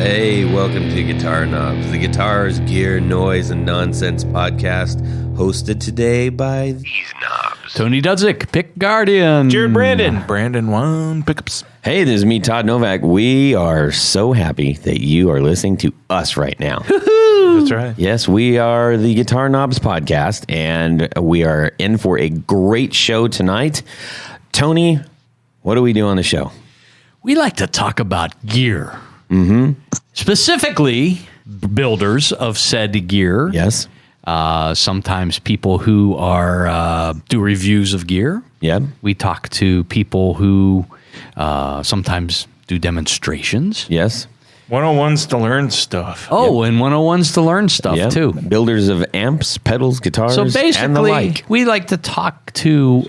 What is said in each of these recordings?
Hey, welcome to Guitar Knobs, the guitars, gear, noise, and nonsense podcast, hosted today by these knobs. Tony Dudzik, Pick Guardian. Jared Brandon One Pickups. Hey, this is me, Todd Novak. We are so happy that you are listening to us right now. That's right. Yes, we are the Guitar Knobs podcast, and we are in for a great show tonight. Tony, what do we do on the show? We like to talk about gear. Mm-hmm. Specifically, builders of said gear. Yes. Sometimes people who are do reviews of gear. Yeah. We talk to people who sometimes do demonstrations. Yes. 101s to learn stuff. Oh, and 101s to learn stuff, Yep. too. Builders of amps, pedals, guitars, So basically, and the like. we like to talk to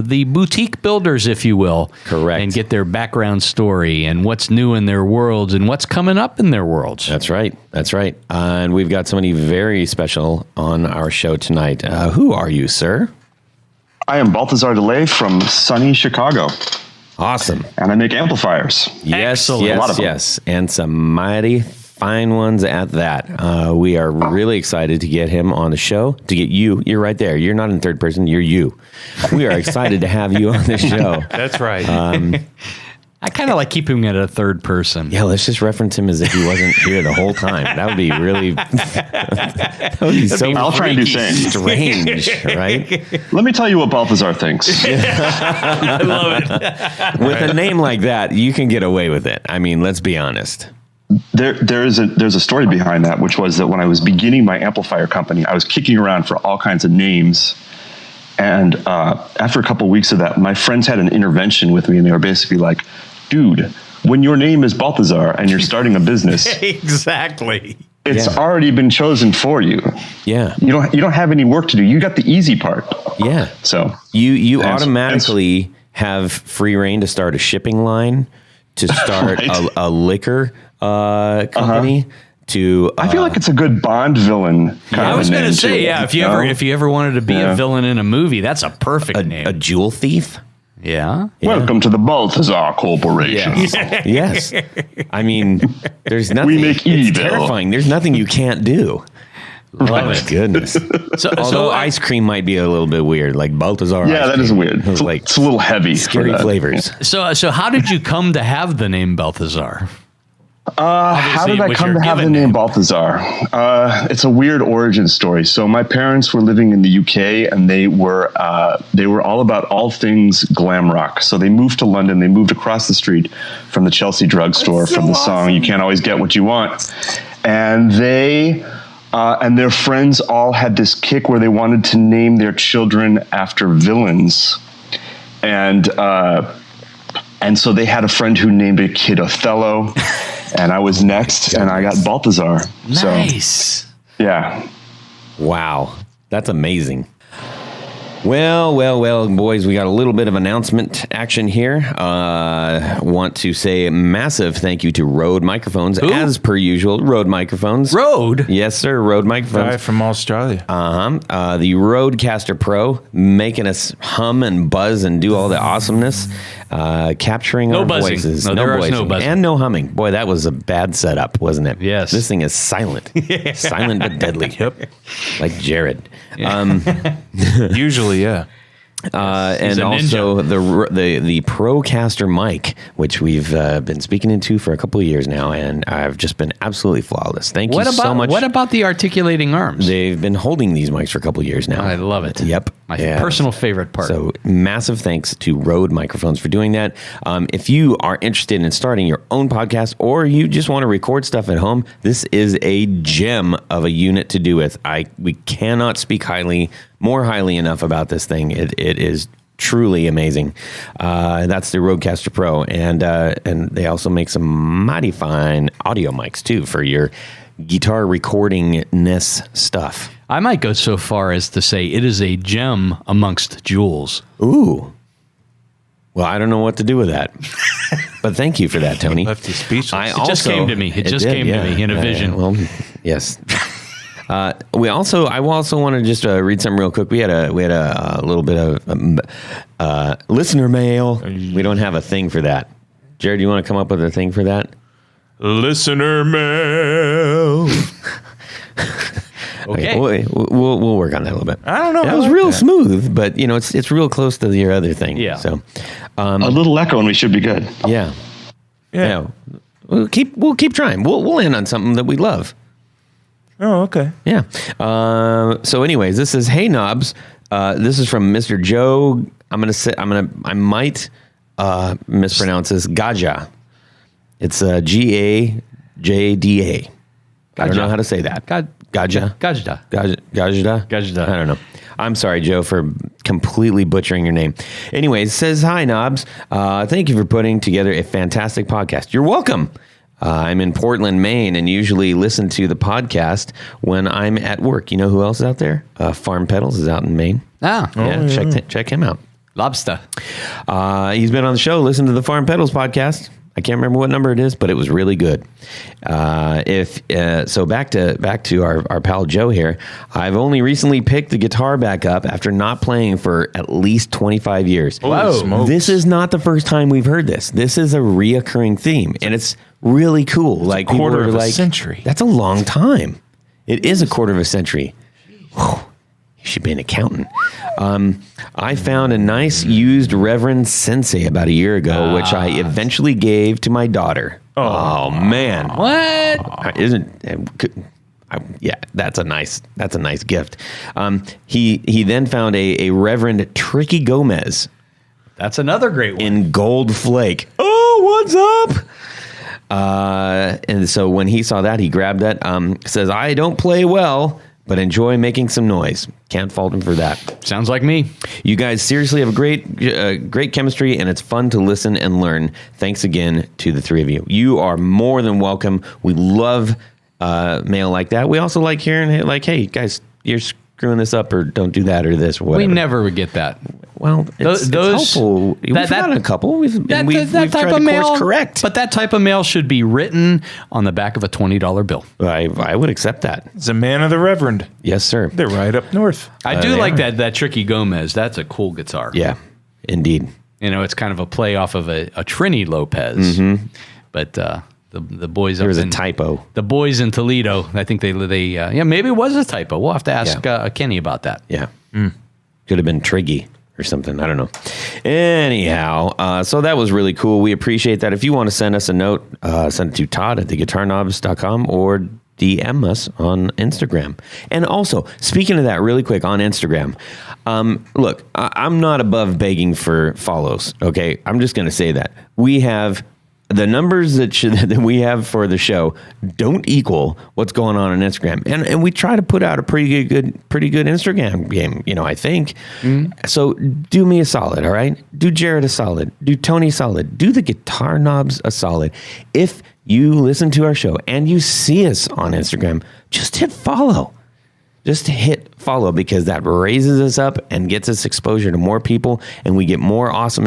the boutique builders, if you will. Correct. And get their background story and what's new in their worlds and what's coming up in their worlds. That's right. That's right. And we've got somebody very special on our show tonight. Who are you, sir? I am Balthazar De Ley from sunny Chicago, Awesome. and I make amplifiers. Yes, Excellent. A lot yes, of them. yes. And some mighty fine ones at that. We are really excited to get him on the show, to get you. You're right there. You're not in third person. You're you. We are excited to have you on the show. That's right. I kind of like keeping it a third person. Yeah, let's just reference him as if he wasn't here the whole time. That would be really that would be so I'll try and do freaky same. strange, right? Let me tell you what Balthazar thinks. I love it. With a name like that, you can get away with it. I mean, let's be honest. There's a story behind that, which was that when I was beginning my amplifier company, I was kicking around for all kinds of names. And after a couple of weeks of that, my friends had an intervention with me, and they were basically like, dude, when your name is Balthazar and you're starting a business, Exactly. it's Yeah. already been chosen for you. Yeah, You don't have any work to do. You got the easy part. yeah. So You Hence- automatically have free reign to start a shipping line, to start Right. a liquor company. To I feel like it's a good Bond villain kind I of was a going to name, say, too, yeah, if you know? ever wanted to be a Yeah. villain in a movie, that's a perfect name. a jewel thief. Yeah. Welcome to the Balthazar Corporation. Yes. I mean, there's nothing. We make it's evil. terrifying. There's nothing you can't do. Love Oh, it. goodness. Although ice cream might be a little bit weird, like Balthazar. Yeah, ice that is cream. weird. It's like It's a little heavy. scary for that. flavors. So how did you come to have the name Balthazar? How did it I was come your to have the given name name. Balthazar? It's a weird origin story. So my parents were living in the UK, and they were all about all things glam rock. So they moved to London. They moved across the street from the Chelsea drugstore, from the song "You Can't Always Get What You Want," and they. And their friends all had this kick where they wanted to name their children after villains, and so they had a friend who named a kid Othello, and I was next, and I got Balthazar. Nice. So yeah, Wow. That's amazing. Well, boys, we got a little bit of announcement action here. Want to say a massive thank you to Rode Microphones, as per usual. Rode Microphones. Road. Yes, sir. Rode Guy Microphones. from Australia. The Rodecaster Pro, making us hum and buzz and do all the awesomeness, capturing No our buzzing. voices. No, there is no buzzing. And no humming. Boy, that was a bad setup, wasn't it? Yes. This thing is silent. Silent but deadly. Yep. Like Jared. Usually, yeah. And a also the Procaster mic, which we've been speaking into for a couple of years now, and I've just been absolutely flawless. Thank you so much. What about the articulating arms? They've been holding these mics for a couple of years now. I love it. Yep. My Yeah. personal favorite part. So massive thanks to Rode Microphones for doing that. If you are interested in starting your own podcast, or you just want to record stuff at home, this is a gem of a unit to do with. We cannot speak more highly enough about this thing. It is truly amazing. That's the Rodecaster Pro, and they also make some mighty fine audio mics too for your guitar recording-ness stuff. I might go so far as to say it is a gem amongst jewels. Ooh. Well, I don't know what to do with that, but thank you for that, Tony. Left you speechless. It just came to me. It just came to me in a vision. Well, yes. I also want to just read something real quick. We had a little bit of listener mail. We don't have a thing for that. Jared, you want to come up with a thing for that? Listener mail. Okay. We'll work on that a little bit. I don't know. That I was like real that. smooth, but it's real close to your other thing. Yeah. So, A little echo and we should be good. yeah. Yeah. We'll keep trying. We'll land on something that we love. Oh, okay. Yeah. So anyways, this is Hey Knobs. This is from Mr. Joe. I might mispronounce this. Gaja. It's Gajda. I don't know how to say that. Gaja. Gajda. I don't know. I'm sorry, Joe, for completely butchering your name. Anyways, says, hi, Knobs. Thank you for putting together a fantastic podcast. You're welcome. I'm in Portland, Maine, and usually listen to the podcast when I'm at work. You know who else is out there? Farm Pedals is out in Maine. Check him out. Lobster. He's been on the show. Listen to the Farm Pedals podcast. I can't remember what number it is, but it was really good. So back to our pal Joe here. I've only recently picked the guitar back up after not playing for at least 25 years. Whoa. This is not the first time we've heard this. This is a reoccurring theme, and it's really cool. Like quarter people are of a like, century. That's a long time. It is a quarter of a century. Whew. You should be an accountant. I found a nice used Reverend Sensei about a year ago, which I eventually gave to my daughter. Oh man. What? Yeah, that's a nice gift. He then found a Reverend Tricky Gomez That's another great one. in gold flake. Oh, what's up? And so when he saw that, he grabbed that. Says, I don't play well, but enjoy making some noise. Can't fault him for that. Sounds like me. You guys seriously have a great chemistry, and it's fun to listen and learn. Thanks again to the three of you. You are more than welcome. We love mail like that. We also like hearing like, hey, guys, you're screwing this up, or don't do that, or this, or whatever. We never would get that. Well, it's helpful. We've gotten a couple. We've tried to course correct. But that type of mail should be written on the back of a $20 bill. I would accept that. It's a man of the Reverend. Yes, sir. They're right up north. I do they like are. that Tricky Gomez. That's a cool guitar. Yeah, indeed. You know, it's kind of a play off of a Trini Lopez. But the boys There up was a in typo. the boys in Toledo, I think they maybe it was a typo. We'll have to ask Kenny about that. Yeah. Could have been Triggy or something. I don't know. Anyhow, so that was really cool. We appreciate that. If you want to send us a note, send it to Todd at theguitarknobs.com or DM us on Instagram. And also, speaking of that really quick on Instagram, look, I'm not above begging for follows, okay? I'm just going to say that. We have... the numbers that we have for the show don't equal what's going on Instagram, and we try to put out a pretty good Instagram game. I think. So do me a solid, all right? Do Jared a solid. Do Tony a solid. Do the Guitar Knobs a solid. If you listen to our show and you see us on Instagram, just hit follow. Just hit follow, because that raises us up and gets us exposure to more people, and we get more awesome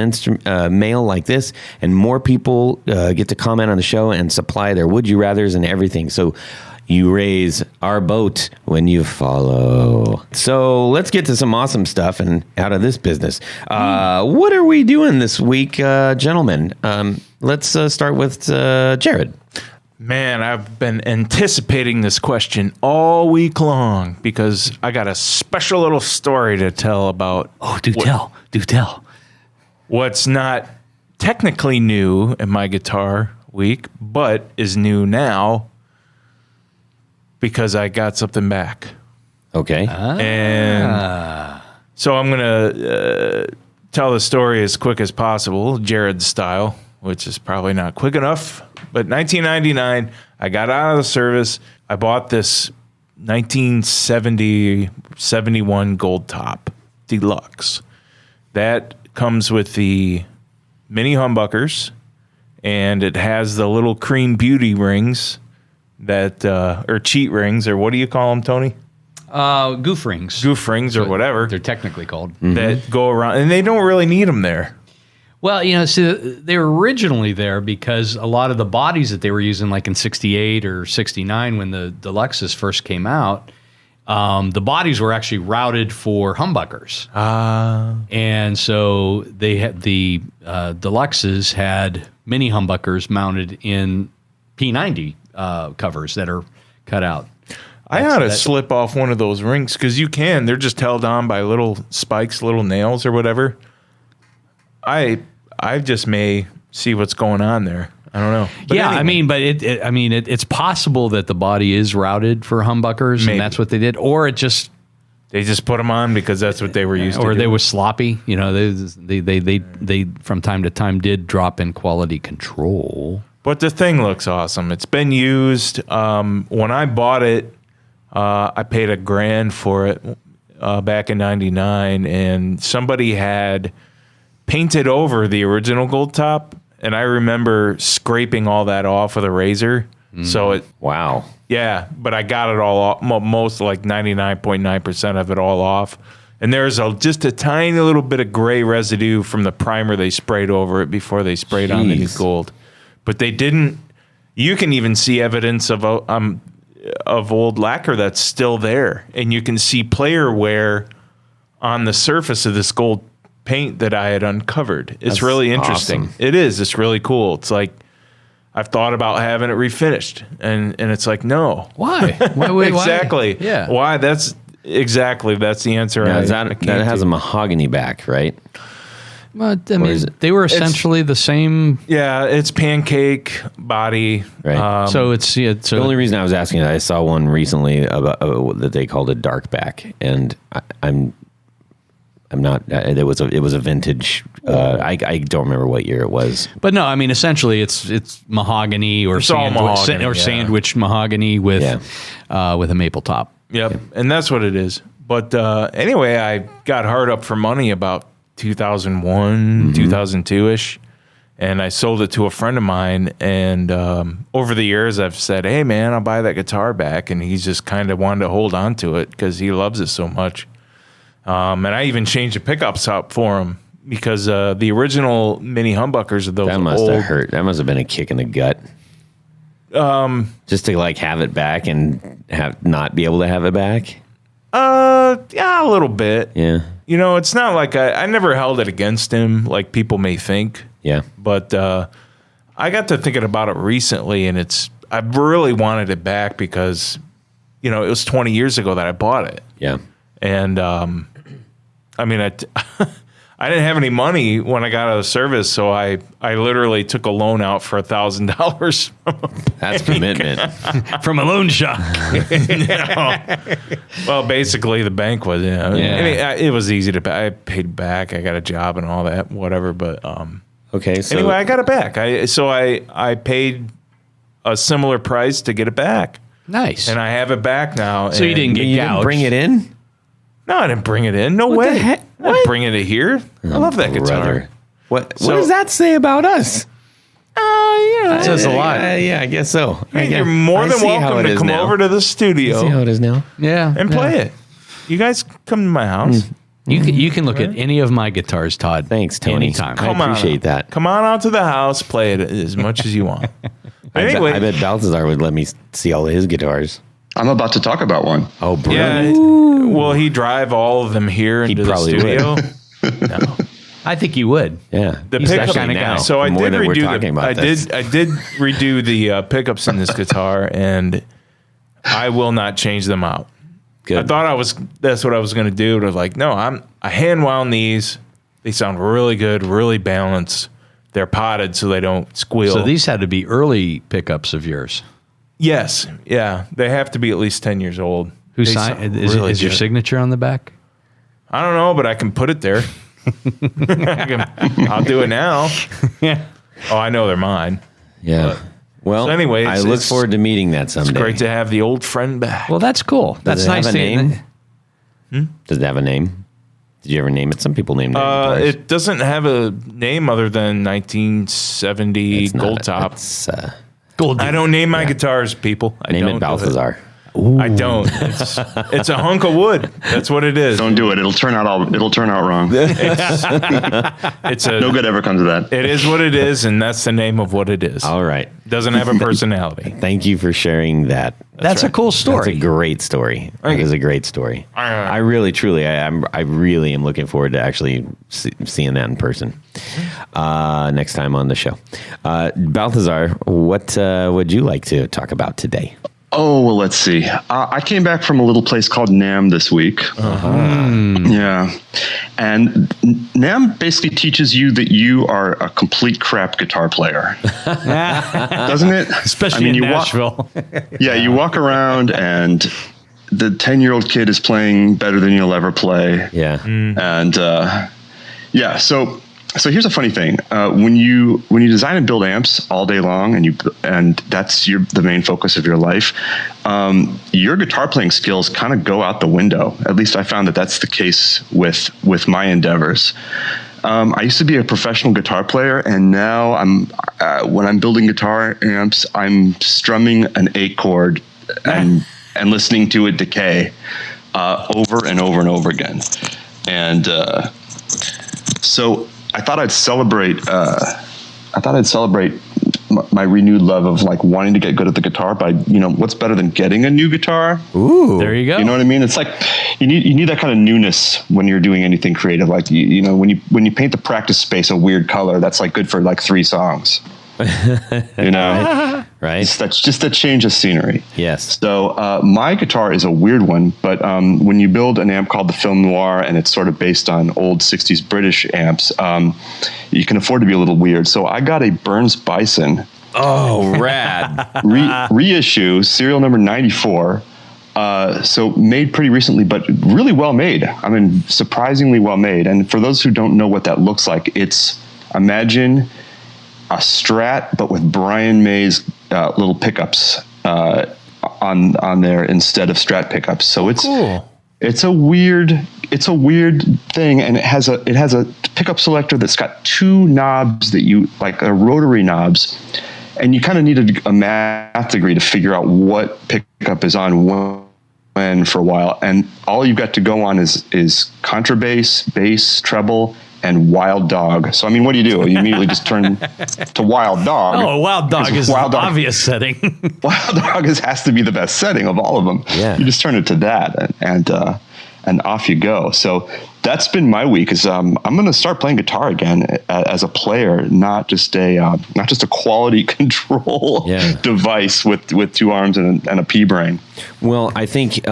mail like this, and more people get to comment on the show and supply their would you rathers and everything. So you raise our boat when you follow. So let's get to some awesome stuff and out of this business. What are we doing this week, gentlemen? Let's start with Jared. Man, I've been anticipating this question all week long because I got a special little story to tell about. Oh, do tell. What's not technically new in my guitar week, but is new now because I got something back. Okay. And so I'm going to tell the story as quick as possible, Jared style, which is probably not quick enough. But 1999, I got out of the service. I bought this 1970-71 Gold Top Deluxe. That comes with the mini humbuckers, and it has the little cream beauty rings that, or cheat rings, or what do you call them, Tony? Goof rings. Goof rings or whatever. They're technically called. That go around, and they don't really need them there. Well, see, they were originally there because a lot of the bodies that they were using, like in 68 or 69 when the Deluxes first came out, the bodies were actually routed for humbuckers. And so they had the Deluxes had mini humbuckers mounted in P90 covers that are cut out. I ought to slip off one of those rings because you can. They're just held on by little spikes, little nails or whatever. I just may see what's going on there. I don't know. But yeah, anyway. It's possible that the body is routed for humbuckers, Maybe. and that's what they did, or they just put them on because that's what they were used to. Or do. they were sloppy. You know, they from time to time did drop in quality control. But the thing looks awesome. It's been used. When I bought it, I paid $1,000 for it back in '99, and somebody had painted over the original gold top, and I remember scraping all that off with a razor. So it Wow. Yeah, but I got it all off, most like 99.9% of it all off. And there's just a tiny little bit of gray residue from the primer they sprayed over it before they sprayed on the new gold. But they didn't. You can even see evidence of old lacquer that's still there, and you can see player wear on the surface of this gold paint that I had uncovered. It's That's really interesting. awesome. It is. It's really cool. It's like I've thought about having it refinished, and it's like no. Why? Why? Exactly. Yeah. Why? That's the answer. Now, I that came has to. a mahogany back, right? But, is it- they were essentially the same. Yeah, it's pancake body. Right. So it's The only reason I was asking is I saw one recently about that they called a dark back, and I'm not. It was a vintage. I don't remember what year it was. But no, I mean essentially it's mahogany or It's all mahogany, yeah. sandwich mahogany with a maple top. Yep, and that's what it is. But anyway, I got hard up for money about 2001, 2002-ish, and I sold it to a friend of mine. And over the years, I've said, hey, man, I'll buy that guitar back. And he's just kind of wanted to hold on to it because he loves it so much. And I even changed the pickups up for him because the original mini humbuckers of those That must old, have hurt. That must have been a kick in the gut. Just to like have it back and not be able to have it back. yeah, a little bit. Yeah. You know, it's not like I never held it against him like people may think. Yeah. But I got to thinking about it recently, and I really wanted it back because, you know, it was 20 years ago that I bought it. Yeah. And I mean, I didn't have any money when I got out of service, so I literally took a loan out for $1,000. That's commitment. From a loan shark. Well, basically, the bank was. Yeah. I mean, it was easy to pay. I paid back. I got a job and all that, whatever. But Okay. So anyway, I got it back. I paid a similar price to get it back, Nice. and I have it back now. So you didn't get you didn't gouged. bring it in? No, I didn't bring it in. No What way. the heck? I didn't bring it here. I love that guitar. Brother. What So- does that say about us? That says a lot. Yeah, I guess so. You're more than welcome to come over to the See how studio it is now. Yeah. and play it. You guys come to my house. You can look at any of my guitars, Todd. Thanks, Tony. Anytime. I appreciate that. Come on out to the house, play it as much as you want. Anyway, I bet Balthazar would let me see all of his guitars. I'm about to talk about one. Oh, bro. yeah. Will he drive all of them here into the probably studio? No. I think you would. Yeah. The He's that pickup kinda guy. So I More did that we're redo talking about I this. did redo the pickups in this guitar, and I will not change them out. Good. I thought that's what I was going to do. But like, no, I hand wound these. They sound really good, really balanced. They're potted so they don't squeal. So these had to be early pickups of yours. Yes, yeah, they have to be at least 10 years old. Who They signed? sound Is really your good. signature on the back? I don't know, but I can put it there. I'll do it now. Yeah. Oh, I know they're mine. Yeah. Well, So anyway, I it's- look it's- forward to meeting that someday. Great to have the old friend back. Well, that's cool. That's Does it nice. have a name? Does it have a name? Did you ever name it? Some people name their guitars. It doesn't have a name other than 1970 It's not Gold a- Top. It's, Gold. I don't name my guitars, people. I name don't it do Balthazar. I don't. It's a hunk of wood. That's what it is. Don't do it. It'll turn out wrong. It's No good ever comes of that. It is what it is, and that's the name of what it is. All right. Doesn't have a personality. Thank you for sharing that. That's a cool story. That's a great story. That is a great story. I really, truly, I really am looking forward to actually seeing that in person next time on the show. Balthazar, what would you like to talk about today? Oh, well, let's see. I came back from a little place called NAMM this week. Yeah. And NAMM basically teaches you that you are a complete crap guitar player. Doesn't it? Especially in Nashville. You walk around and the 10-year-old kid is playing better than you'll ever play. Yeah. And so here's a funny thing. When you design and build amps all day long, and that's the main focus of your life, your guitar playing skills kind of go out the window. At least I found that that's the case with my endeavors. I used to be a professional guitar player, and now when I'm building guitar amps, I'm strumming an A chord and listening to it decay over and over and over again. And so I thought I'd celebrate my renewed love of like wanting to get good at the guitar by, what's better than getting a new guitar? Ooh, there you go. You know what I mean? It's like you need that kind of newness when you're doing anything creative. Like when you paint the practice space a weird color, that's like good for like 3 songs. Right. That's just a change of scenery. Yes. So my guitar is a weird one, but when you build an amp called the Film Noir, and it's sort of based on old 60s British amps, you can afford to be a little weird. So I got a Burns Bison. Oh, rad. Reissue, serial number 94. So made pretty recently, but really well made. I mean, surprisingly well made. And for those who don't know what that looks like, imagine a Strat, but with Brian May's little pickups on there instead of Strat pickups. So it's cool. It's a weird thing, and it has a pickup selector that's got 2 knobs that you like, rotary knobs, and you kind of need a math degree to figure out what pickup is on when for a while. And all you've got to go on is contrabass, bass, treble, and Wild Dog. So, I mean, what do? You immediately just turn to Wild Dog. Oh, Wild Dog is the obvious setting. Wild Dog has to be the best setting of all of them. Yeah. You just turn it to that, and off you go. So that's been my week. I'm going to start playing guitar again as a player, not just a quality control device with 2 arms and a pea brain. Well, I think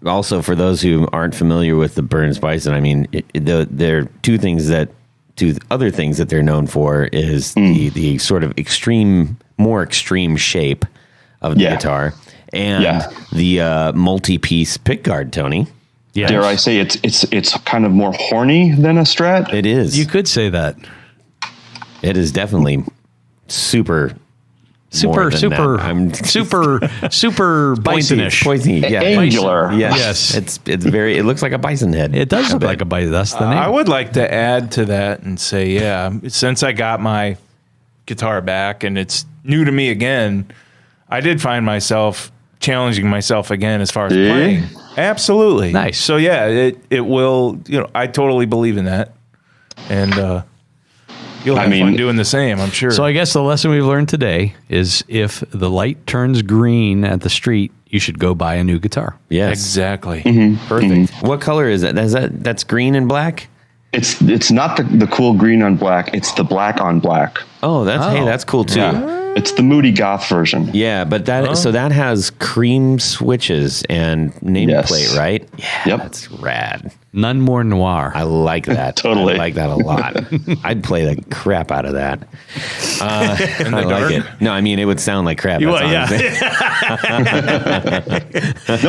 also for those who aren't familiar with the Burns Bison, I mean, there are 2 other things that they're known for is the sort of more extreme shape of the guitar and the multi-piece pickguard, Tony. Yes. Dare I say it's kind of more horny than a Strat? It is. You could say that. It is definitely super bisonish. Pointy, yeah. Angular. Yes. It looks like a bison head. It does look like a bison. That's the name. I would like to add to that and say, since I got my guitar back and it's new to me again, I did find myself challenging myself again as far as playing. Absolutely. Nice. So it will, I totally believe in that. And you'll have fun doing the same, I'm sure. So I guess the lesson we've learned today is if the light turns green at the street, you should go buy a new guitar. Yes. Exactly. Mm-hmm. Perfect. Mm-hmm. What color is that? That's green and black? It's not the cool green on black. It's the black on black. Oh, that's cool too. Yeah. It's the moody goth version. Yeah, but that has cream switches and nameplate, right? Yeah, yep. That's rad. None more noir. I like that. Totally. I like that a lot. I'd play the crap out of that. I like it. No, I mean, it would sound like crap. No,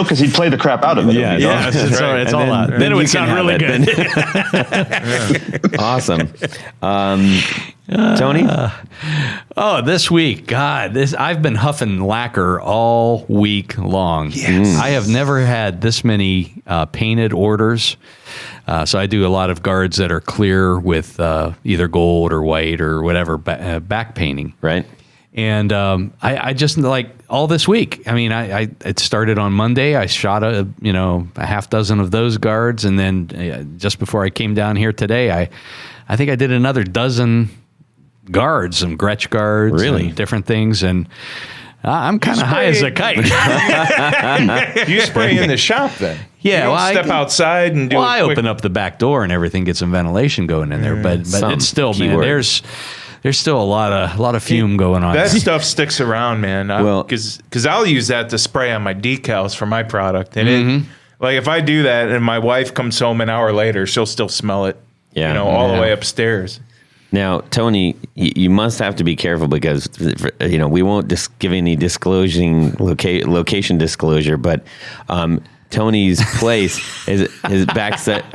because he'd play the crap out of it. Yeah, it's all out. Then it would sound really good. Awesome. Tony? This week, God, I've been huffing lacquer all week long. Yes. I have never had this many painted orders. So I do a lot of guards that are clear with either gold or white or whatever back painting. Right. And I just like all this week. I mean, it started on Monday. I shot a half dozen of those guards, and then just before I came down here today, I think I did another dozen guards, some Gretsch guards, really, and different things, and I'm kind of high as a kite. You spray in the shop then? Yeah, you don't step outside and do. Well, I open up the back door and everything, get some ventilation going in there, but it's still, man, there's still a lot of fume going on. That stuff sticks around, man. Because I'll use that to spray on my decals for my product, and like if I do that and my wife comes home an hour later, she'll still smell it. Yeah, all the way upstairs. Now, Tony, you must have to be careful because we won't give any location disclosure, but Tony's place is his back set.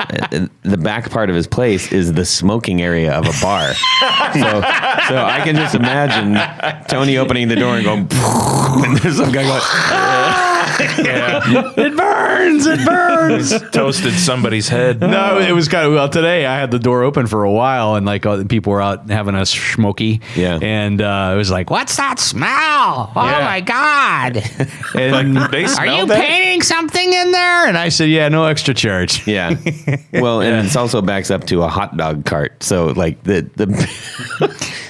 The back part of his place is the smoking area of a bar. So I can just imagine Tony opening the door and going, and there's some guy going, yeah. It burns. Toasted somebody's head. No, it was kind of, today I had the door open for a while and like people were out having a smoky. Yeah. And it was like, what's that smell? Oh my God. And like, they smell are you that? painting something in there? And I said, yeah, no extra charge. Yeah. Well, and it's also backs up to a hot dog cart. So like the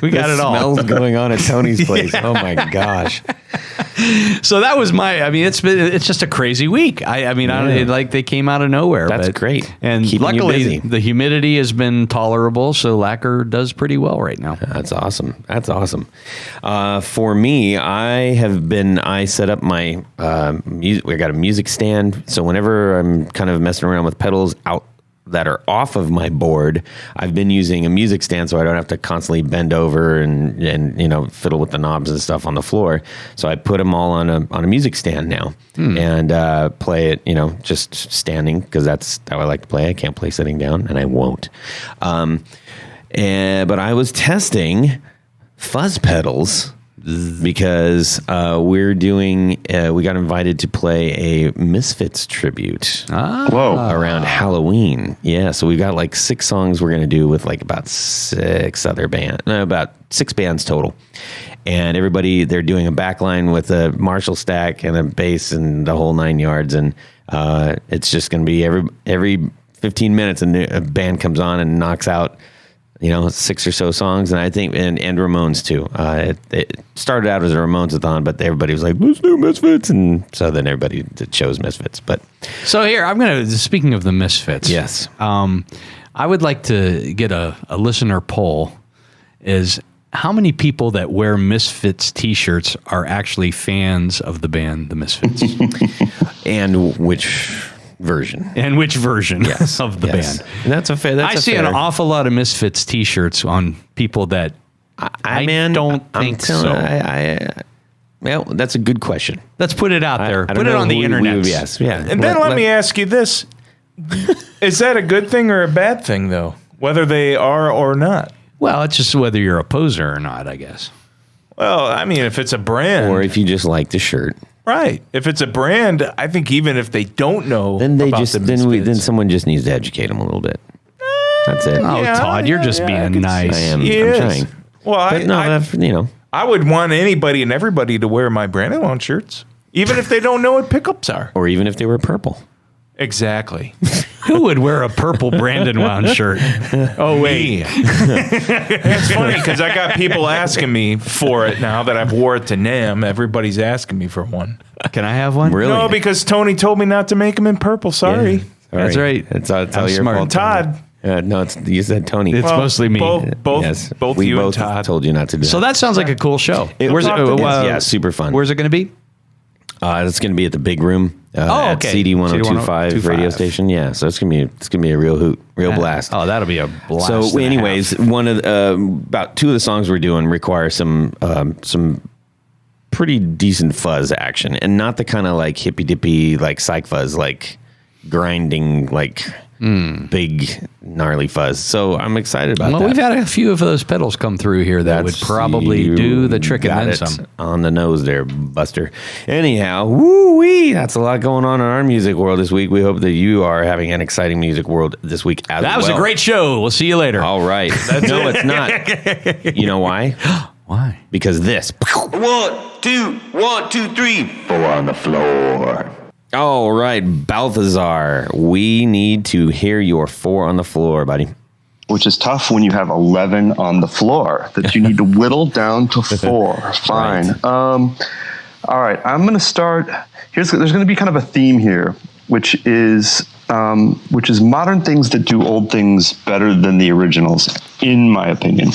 we got it all. Smells going on at Tony's place. Yeah. Oh my gosh. So that was it's just a crazy week. I mean, like they came out of nowhere. That's great. And keeping luckily the humidity has been tolerable. So lacquer does pretty well right now. That's awesome. For me, I set up my music. I got a music stand. So whenever I'm kind of messing around with pedals out that are off of my board, I've been using a music stand so I don't have to constantly bend over and fiddle with the knobs and stuff on the floor. So I put them all on a music stand now and play it, just standing because that's how I like to play. I can't play sitting down and I won't. But I was testing fuzz pedals because we got invited to play a Misfits tribute around Halloween. Yeah, so we've got like 6 songs we're going to do with like about 6 bands total. And everybody, they're doing a backline with a Marshall stack and a bass and the whole 9 yards. And it's just going to be every 15 minutes a band comes on and knocks out 6 or so songs, and I think and Ramones too. It started out as a Ramones-a-thon, but everybody was like, "Let's do Misfits," and so then everybody chose Misfits. But so here speaking of the Misfits, yes, I would like to get a listener poll. Is how many people that wear Misfits T-shirts are actually fans of the band, the Misfits, and which version of the band? And that's a fair. I see an awful lot of Misfits T-shirts on people that I don't think so. Well, that's a good question. Let's put it out there. Put it on the internet. Yes, yeah. And then let me ask you this: is that a good thing or a bad thing, though? Whether they are or not. Well, it's just whether you're a poser or not, I guess. Well, I mean, if it's a brand, or if you just like the shirt. Right. If it's a brand, I think even if they don't know, then then someone just needs to educate them a little bit. That's it. Oh, yeah, Todd, you're just being nice. I am. I'm trying. Well, I would want anybody and everybody to wear my Brandon Lawn shirts, even if they don't know what pickups are, or even if they were purple. Exactly. Who would wear a purple Brandon Wound shirt? Oh, wait. It's funny because I got people asking me for it now that I've wore it to NAMM. Everybody's asking me for one. Can I have one? Really? No, because Tony told me not to make them in purple. Sorry. Yeah. That's right. It's all your fault. Todd. No, you said Tony. It's mostly me. Both we you both and Todd told you not to do that. So that sounds like a cool show. Yeah, super fun. Where's it going to be? It's going to be at the Big Room at okay. CD 1025 radio station. Yeah, so it's going to be a real blast. Oh, that'll be a blast. So, anyways, one of about 2 of the songs we're doing require some pretty decent fuzz action, and not the kind of like hippy dippy like psych fuzz, like grinding like big gnarly fuzz. So I'm excited about that. Well, we've had a few of those pedals come through here that would probably do the trick and then some. On the nose there, Buster. Anyhow, woo-wee, that's a lot going on in our music world this week. We hope that you are having an exciting music world this week as well. That was a great show. We'll see you later. All right. No, it's not. You know why? Why? Because this. 1, 2, 1, 2, 3, 4 on the floor. All right, Balthazar, we need to hear your 4 on the floor, buddy. Which is tough when you have 11 on the floor that you need to whittle down to 4. Fine. Right. All right, I'm going to start. There's going to be kind of a theme here, which is modern things that do old things better than the originals, in my opinion.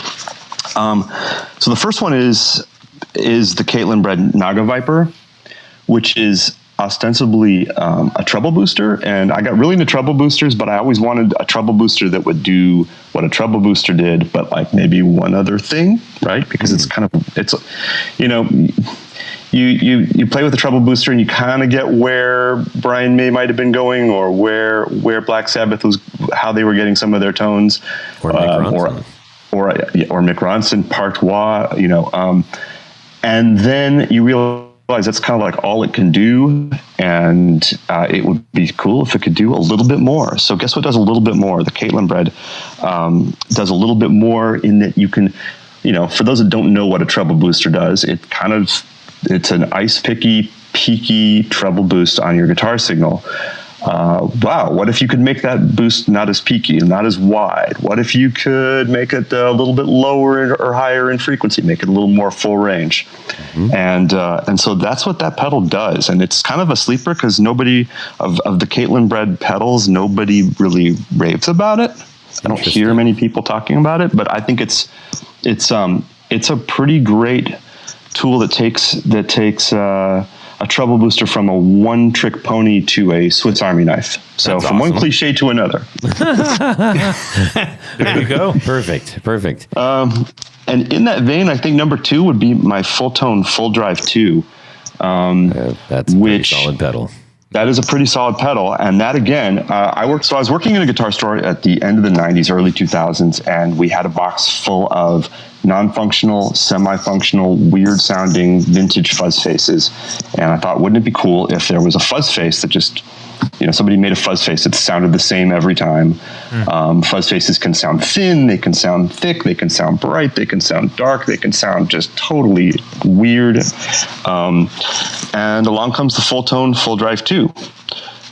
So the first one is the Caitlin bred Naga Viper, which is ostensibly a treble booster, and I got really into treble boosters, but I always wanted a treble booster that would do what a treble booster did, but like maybe one other thing, right? Because it's you play with a treble booster and you kind of get where Brian May might have been going, or where Black Sabbath was, how they were getting some of their tones, Or Mick Ronson. or Mick Ronson, Partois, and then you realize that's kind of like all it can do, and it would be cool if it could do a little bit more. So guess what does a little bit more? The Caitlin bred does a little bit more in that you can, for those that don't know what a treble booster does, it's an ice picky, peaky treble boost on your guitar signal. Wow, what if you could make that boost not as peaky and not as wide? What if you could make it a little bit lower or higher in frequency, make it a little more full range? Mm-hmm. And so that's what that pedal does. And it's kind of a sleeper because nobody of the Caitlin bred pedals, nobody really raves about it. I don't hear many people talking about it, but I think it's a pretty great tool that takes a treble booster from a one-trick pony to a Swiss Army knife. So That's from awesome. one cliche to another. There you go. Perfect. And in that vein, I think number 2 would be my full-tone full drive 2. That's a pretty solid pedal. That is a pretty solid pedal. And that, again, I was working in a guitar store at the end of the 90s, early 2000s, and we had a box full of non-functional, semi-functional, weird-sounding vintage fuzz faces. And I thought, wouldn't it be cool if there was a fuzz face that just, somebody made a fuzz face that sounded the same every time. Fuzz faces can sound thin, they can sound thick, they can sound bright, they can sound dark, they can sound just totally weird. And along comes the full tone, full drive 2.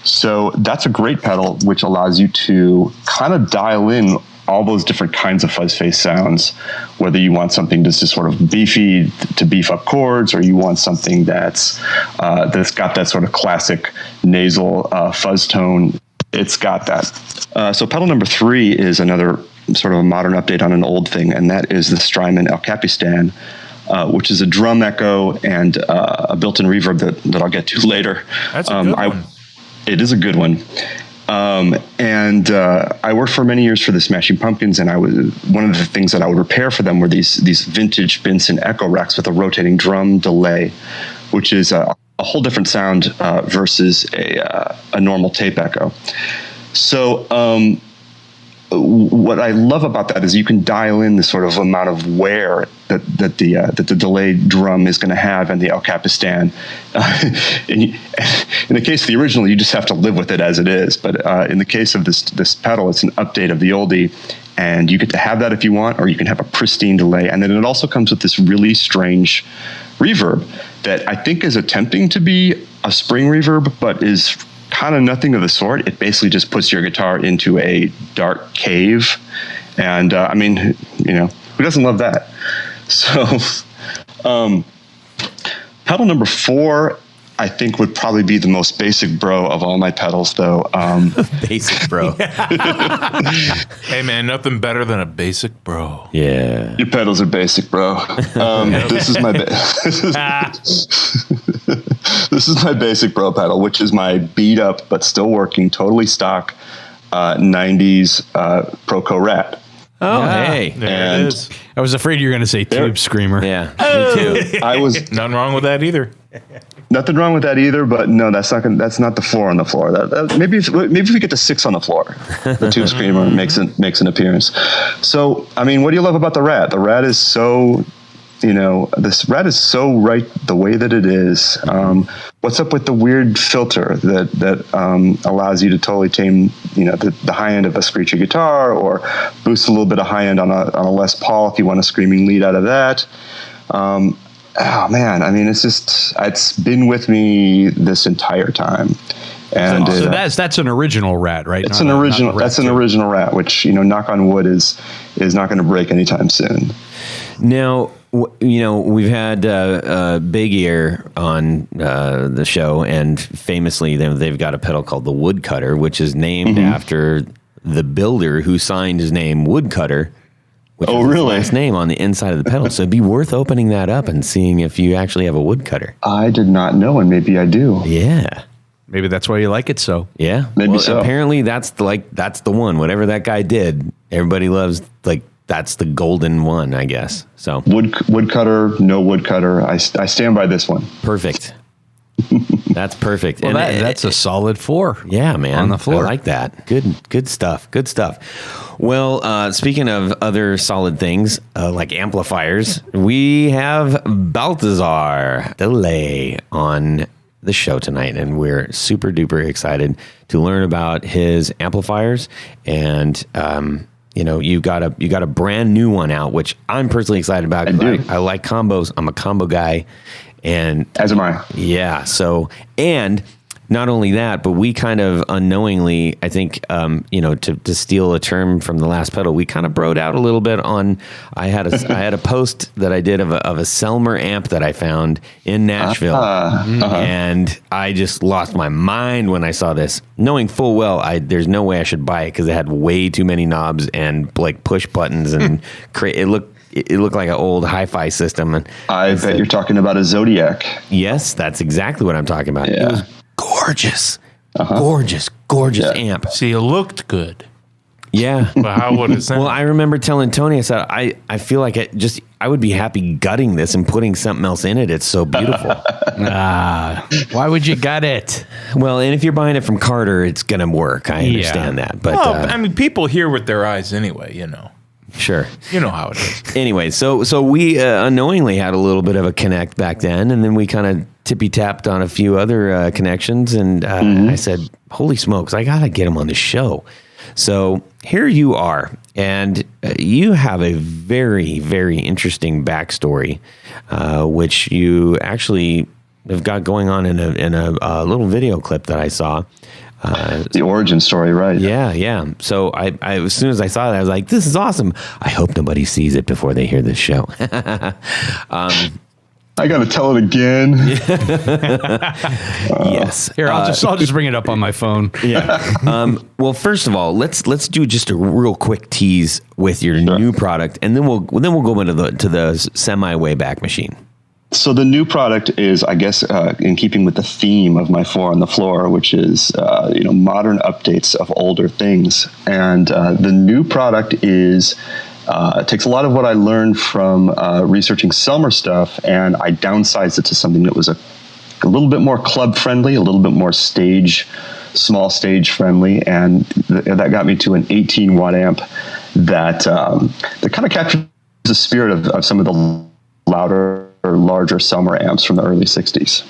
So that's a great pedal, which allows you to kind of dial in all those different kinds of fuzz face sounds, whether you want something that's just sort of beefy to beef up chords, or you want something that's got that sort of classic nasal fuzz tone. It's got that. So pedal number 3 is another sort of a modern update on an old thing, and that is the Strymon El Capistan, which is a drum echo and a built-in reverb that I'll get to later. That's a good one. It is a good one. I worked for many years for the Smashing Pumpkins, and one of the things that I would repair for them were these vintage Benson echo racks with a rotating drum delay, which is a whole different sound versus a normal tape echo. So what I love about that is you can dial in the sort of amount of wear that the delayed drum is going to have in the El Capistan. In the case of the original, you just have to live with it as it is. But in the case of this pedal, it's an update of the oldie, and you get to have that if you want, or you can have a pristine delay. And then it also comes with this really strange reverb that I think is attempting to be a spring reverb, but is kind of nothing of the sort. It basically just puts your guitar into a dark cave. And who doesn't love that? So pedal number 4, I think, would probably be the most basic bro of all my pedals, though. Basic bro. Hey, man, nothing better than a basic bro. Yeah. Your pedals are basic, bro. This is my this is my basic bro pedal, which is my beat up but still working, totally stock 90s Proco Rat. Oh, hey. There it is. I was afraid you were going to say Tube Screamer. Yeah, me too. I was Nothing wrong with that either. nothing wrong with that either, but no, that's not the 4 on the floor. Maybe if we get to 6 on the floor, the Tube Screamer makes an appearance. So, I mean, what do you love about the Rat? The Rat is so this rat is so right the way that it is. What's up with the weird filter that allows you to totally tame, the high end of a screechy guitar, or boost a little bit of high end on a Les Paul if you want a screaming lead out of that. Oh man, I mean, it's been with me this entire time. And so that's an original rat, right? It's an original. That's an original rat, which knock on wood is not going to break anytime soon. Now, we've had Big Ear on the show, and famously, they've got a pedal called the Woodcutter, which is named after the builder who signed his name Woodcutter. Which is his last name on the inside of the pedal. So it'd be worth opening that up and seeing if you actually have a woodcutter. I did not know, and maybe I do. Yeah. Maybe that's why you like it so. Yeah. Maybe so. Apparently that's the one. Whatever that guy did, everybody loves, that's the golden one, I guess. So woodcutter, no woodcutter. I stand by this one. Perfect. That's perfect. Well, that's a solid 4. Yeah, man. On the floor. I like that. Good stuff. Good stuff. Well, speaking of other solid things, like amplifiers, we have Balthazar De Ley on the show tonight, and we're super duper excited to learn about his amplifiers. And you got a brand new one out, which I'm personally excited about. I like combos. I'm a combo guy. And as am I. Yeah. So, and not only that, but we kind of unknowingly, I think, to steal a term from the last pedal, we kind of broed out a little bit on. I had a post that I did of a Selmer amp that I found in Nashville, and I just lost my mind when I saw this, knowing full well there's no way I should buy it because it had way too many knobs and push buttons, and it looked like an old hi-fi system. And I bet you're talking about a Zodiac. Yes, that's exactly what I'm talking about. Yeah. It was gorgeous. Gorgeous amp. See, it looked good. Yeah. But how would it sound? Well, I remember telling Tony, I said, I feel like I would be happy gutting this and putting something else in it. It's so beautiful. Why would you gut it? Well, and if you're buying it from Carter, it's going to work. I understand that. But people hear with their eyes anyway, Sure. You know how it is. Anyway, so we unknowingly had a little bit of a connect back then, and then we kind of tippy-tapped on a few other connections, and I said, holy smokes, I got to get him on the show. So here you are, and you have a very, very interesting backstory, which you actually have got going on in a little video clip that I saw. The origin story, right? Yeah. So I as soon as I saw that, I was like, this is awesome. I hope nobody sees it before they hear this show. I got to tell it again. Yes. Here, I'll just bring it up on my phone. Yeah. Well, first of all, let's do just a real quick tease with your new product, and then we'll go into the semi Wayback Machine. So the new product is, I guess, in keeping with the theme of my 4 on the floor, which is, modern updates of older things. And the new product is takes a lot of what I learned from researching Selmer stuff, and I downsized it to something that was a little bit more club friendly, a little bit more small stage friendly, and that got me to an 18 watt amp that kind of captures the spirit of some of the louder or larger Selmer amps from the early 60s.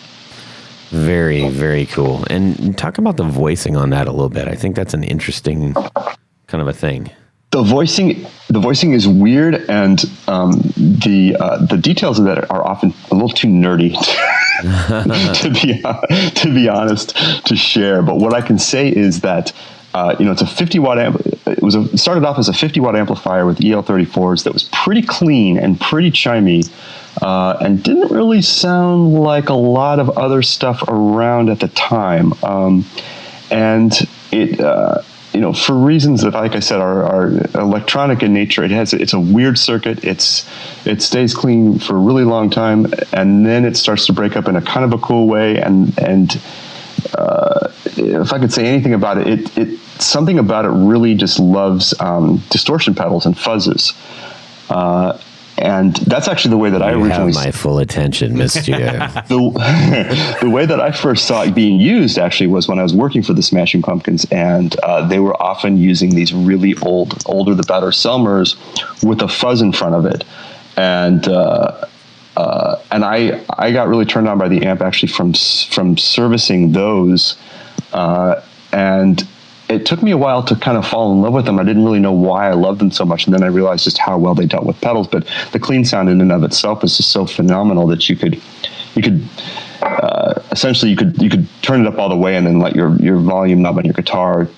Very, very cool. And talk about the voicing on that a little bit. I think that's an interesting kind of a thing. The voicing is weird, and the details of that are often a little too nerdy to be honest to share. But what I can say is that it's a 50 watt amp. It started off as a 50 watt amplifier with EL34s that was pretty clean and pretty chimey, and didn't really sound like a lot of other stuff around at the time. And it for reasons that, like I said, are electronic in nature. It's a weird circuit. It stays clean for a really long time, and then it starts to break up in a kind of a cool way. And if I could say anything about it, something about it really just loves distortion pedals and fuzzes. And that's actually the way that I originally... You have my full attention, Mr. The way that I first saw it being used actually was when I was working for the Smashing Pumpkins, and they were often using these really older the better Selmers with a fuzz in front of it. And And I got really turned on by the amp actually from servicing those, and it took me a while to kind of fall in love with them. I didn't really know why I loved them so much, and then I realized just how well they dealt with pedals. But the clean sound in and of itself is just so phenomenal that you could essentially you could turn it up all the way and then let your volume knob on your guitar,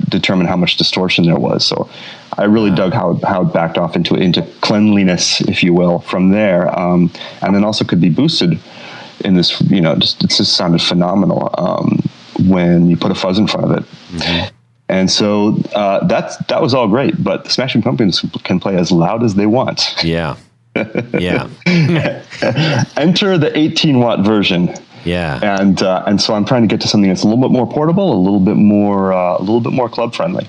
determine how much distortion there was. So I really dug how it backed off into cleanliness, if you will, from there, and then also could be boosted in this. It just sounded phenomenal when you put a fuzz in front of it. Mm-hmm. And so that was all great, but the Smashing Pumpkins can play as loud as they want. Yeah. Yeah. Enter the 18-watt version. Yeah. And so I'm trying to get to something that's a little bit more portable, a little bit more club friendly.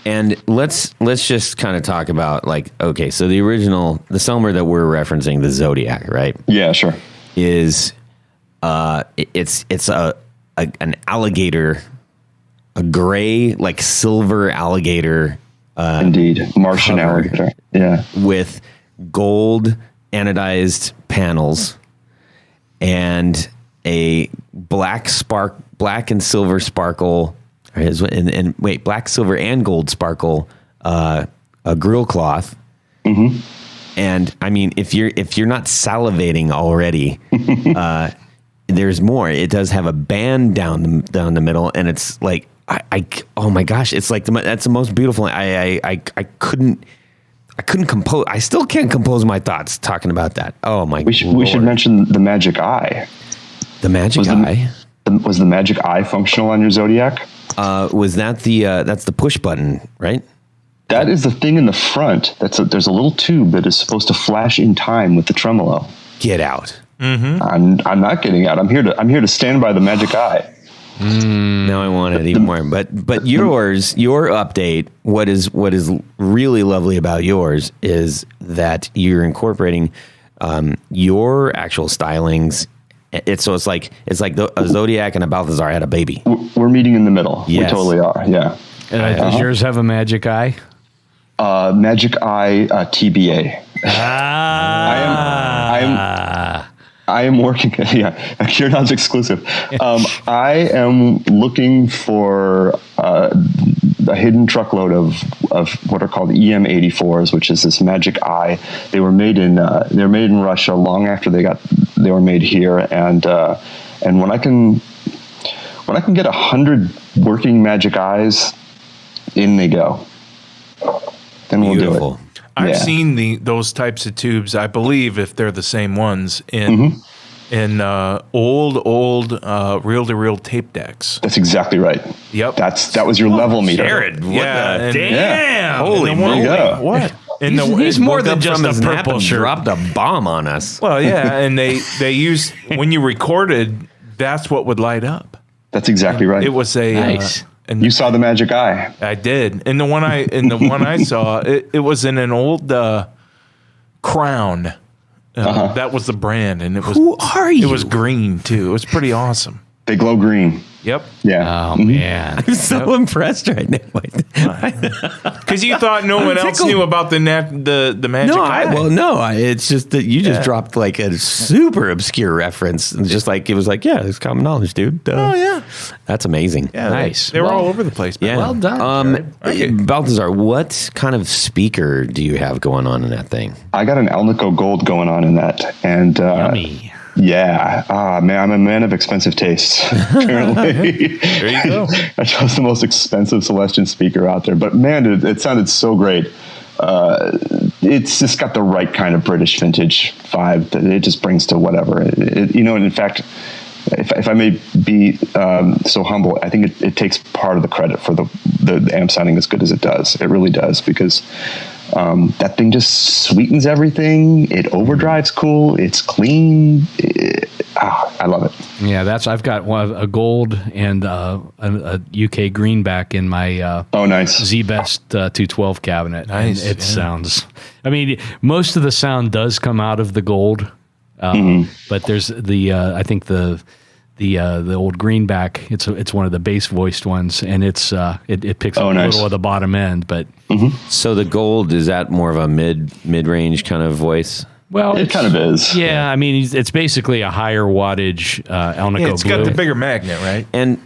And let's just kind of talk about okay, so the Selmer that we're referencing, the Zodiac, right? Yeah, sure. Is it's an alligator, a gray silver alligator. Indeed, Martian alligator. Yeah, with gold anodized panels and a black and silver sparkle, black, silver, and gold sparkle, a grill cloth. Mm-hmm. And I mean, if you're not salivating already, there's more. It does have a band down the middle, and it's like oh my gosh, it's like that's the most beautiful. I couldn't compose. I still can't compose my thoughts talking about that. Oh my! We should mention the Magic Eye. The Magic Eye. Was the Magic Eye functional on your Zodiac? Was that that's the push button, right? That is the thing in the front. There's a little tube that is supposed to flash in time with the tremolo. Get out. Mm-hmm. I'm not getting out. I'm here to stand by the Magic Eye. Now I want it even more. But your update, what is really lovely about yours is that you're incorporating your actual stylings. It's like a Zodiac and a Balthazar had a baby. We're meeting in the middle. Yes. We totally are. Yeah. Does yours have a Magic Eye? Magic Eye TBA. I am working. Yeah, you're not exclusive. I am looking for a hidden truckload of what are called EM84s, which is this Magic Eye. They were made in Russia long after they were made here, and when I can get 100 working Magic Eyes, in they go. Then we'll do it. I've seen those types of tubes. I believe if they're the same ones in old reel-to-reel tape decks. That's exactly right. Yep. That was your level meter. Jared, Damn! Yeah. Holy moly! What? He's more than just a purple shirt. Dropped a bomb on us. Well, yeah, and they used when you recorded, that's what would light up. That's exactly right. It was a nice. And you saw the Magic Eye. I did. And the one I saw, it was in an old Crown. That was the brand, and it was. Who are you? It was green too. It was pretty awesome. They glow green. Yep. Yeah. Oh man, I'm so impressed right now. Because you thought no one else knew about the Magic Eye. It's just that you just dropped like a super obscure reference, and just like it was like, yeah, it's common knowledge, dude. Oh yeah, that's amazing. Yeah, nice. They were all over the place. Yeah, well done. Balthazar, what kind of speaker do you have going on in that thing? I got an Alnico Gold going on in that, and Yummy. Yeah, man, I'm a man of expensive tastes. Apparently, there you go. I chose the most expensive Celestion speaker out there, but man, it sounded so great. It's just got the right kind of British vintage vibe that it just brings to whatever. And in fact, if I may be so humble, I think it takes part of the credit for the amp sounding as good as it does. It really does, because that thing just sweetens everything. It overdrives cool. It's clean. I love it. Yeah, I've got a gold and a UK greenback in my nice Z-Best 212 cabinet. Nice. And it sounds. I mean, most of the sound does come out of the gold, but there's I think the old greenback. It's one of the bass voiced ones, and it picks up a little of the bottom end. But so the gold, is that more of a mid range kind of voice? Well, It kind of is. Yeah, I mean, it's basically a higher wattage Alnico It's Blue. got the bigger magnet, right? And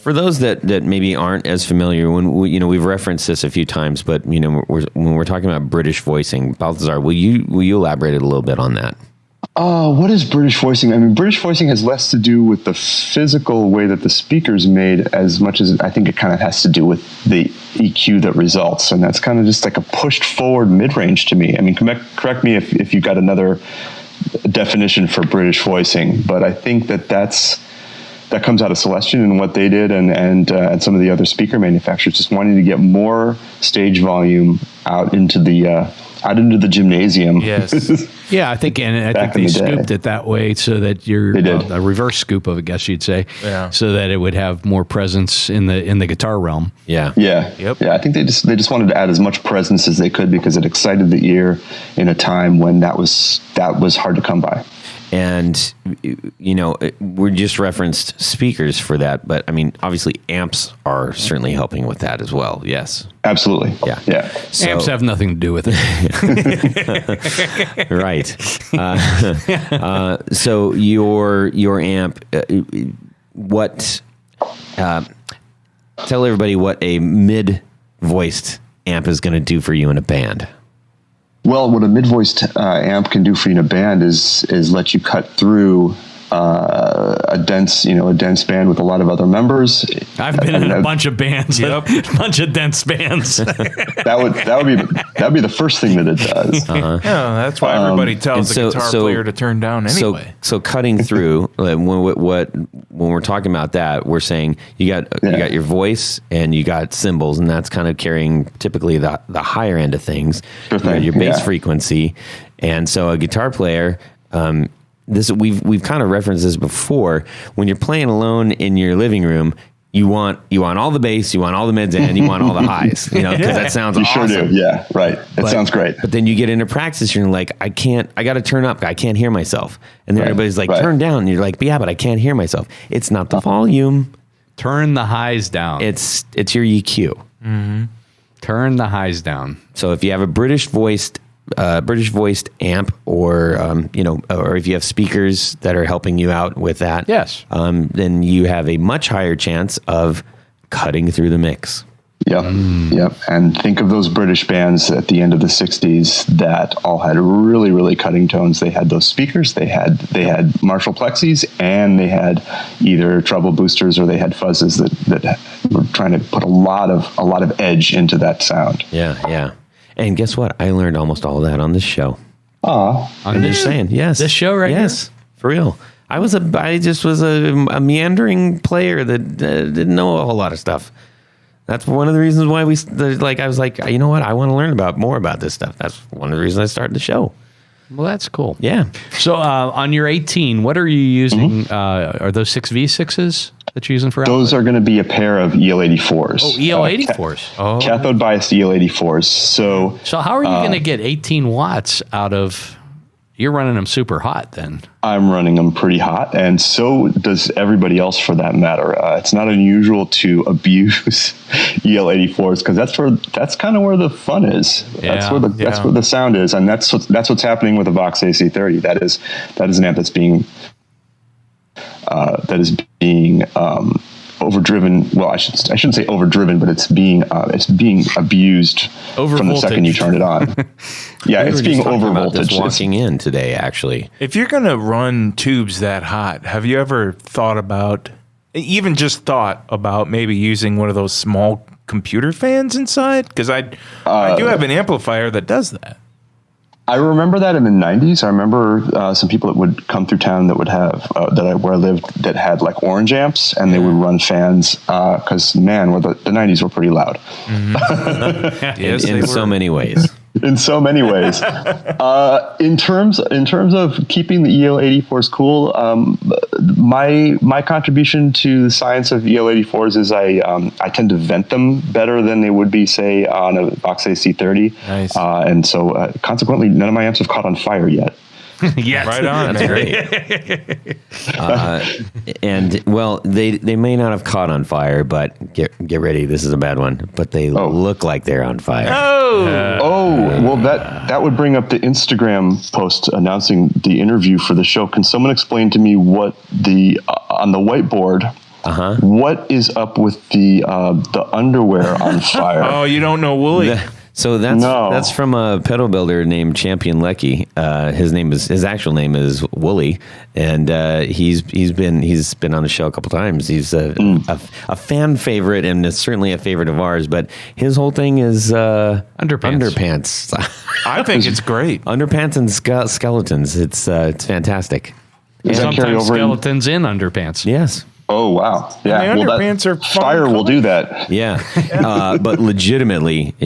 for those that maybe aren't as familiar, when we've referenced this a few times, but when we're talking about British voicing, Balthazar, will you elaborate a little bit on that? What is British voicing? I mean, British voicing has less to do with the physical way that the speaker's made as much as I think it kind of has to do with the EQ that results. And that's kind of just like a pushed forward mid-range to me. I mean, correct me if you've got another definition for British voicing, but I think that comes out of Celestion and what they did and some of the other speaker manufacturers just wanting to get more stage volume out into the gymnasium. Yes. Yeah, I think they scooped it that way so that you're a reverse scoop of it, I guess you'd say. Yeah. So that it would have more presence in the guitar realm. Yeah. Yeah. Yep. Yeah. I think they just wanted to add as much presence as they could because it excited the ear in a time when that was hard to come by. And, we just referenced speakers for that, but I mean, obviously amps are certainly helping with that as well. Yes. Absolutely. Yeah. Yeah. So, Amps have nothing to do with it. right. So your amp, tell everybody what a mid-voiced amp is going to do for you in a band. Well, what a mid-voiced amp can do for you in a band is let you cut through a dense band with a lot of other members. I've been in a bunch of bands, a bunch of dense bands. that would be the first thing that it does. Yeah, that's why everybody tells the guitar player to turn down anyway. So cutting through when we're talking about that, we're saying you got your voice and you got cymbals, and that's kind of carrying typically the higher end of things. Sure thing. You got your bass frequency, and so a guitar player. We've kind of referenced this before. When you're playing alone in your living room, you want all the bass, you want all the mids, and you want all the highs. Because that sounds awesome. Sure do. Yeah, right. It sounds great. But then you get into practice, you're like, I got to turn up. I can't hear myself. And then everybody's like, turn down. And you're like, yeah, but I can't hear myself. It's not the volume. Turn the highs down. It's your EQ. Mm-hmm. Turn the highs down. So if you have a British voiced amp, or or if you have speakers that are helping you out with that, yes, then you have a much higher chance of cutting through the mix. Yep. And think of those British bands at the end of the 60s that all had really, really cutting tones. They had those speakers, they had Marshall plexis, and they had either treble boosters or they had fuzzes that were trying to put a lot of edge into that sound. Yeah. And guess what? I learned almost all of that on this show. I'm just saying, yes. This show right here? Yes, for real. I just was a meandering player that didn't know a whole lot of stuff. That's one of the reasons why I was like, you know what? I want to learn more about this stuff. That's one of the reasons I started the show. Well, that's cool. Yeah. So on your 18, what are you using? Mm-hmm. Are those 6V6s that you're using for output? Those are going to be a pair of EL84s. Oh, EL84s. Cathode biased EL84s. So how are you going to get 18 watts out of... You're running them super hot then. I'm running them pretty hot, and so does everybody else for that matter. It's not unusual to abuse EL84s because that's kind of where the fun is. That's where the sound is, and that's what's happening with the Vox AC30. That is an amp that's being overdriven. Well, I shouldn't say overdriven, but it's being abused from the second you turn it on. Yeah, it's being overvoltage. Walking in today, actually. If you're going to run tubes that hot, have you ever thought about maybe using one of those small computer fans inside? Because I do have an amplifier that does that. I remember that in the 90s. I remember some people that would come through town that would have where I lived that had like orange amps, and they would run fans because the 90s were pretty loud. Mm-hmm. in so many ways. In so many ways. In terms of keeping the EL84s cool, my contribution to the science of EL84s is I tend to vent them better than they would be, say, on a Vox AC30. Nice. And so consequently, none of my amps have caught on fire yet. Yes. Right on. That's man. great. And well, they may not have caught on fire, but get ready. This is a bad one. But they look like they're on fire. Well, that would bring up the Instagram post announcing the interview for the show. Can someone explain to me what on the whiteboard? What is up with the underwear on fire? Oh, you don't know Wooly? So that's from a pedal builder named Champion Lecky. His actual name is Wooly, and he's been on the show a couple times. He's a fan favorite, and is certainly a favorite of ours. But his whole thing is underpants. I think it's great. Underpants and skeletons. It's fantastic. Sometimes skeletons in underpants. Yes. Oh, wow. Yeah. The underpants are fun fire will color. do that. Yeah. But legitimately,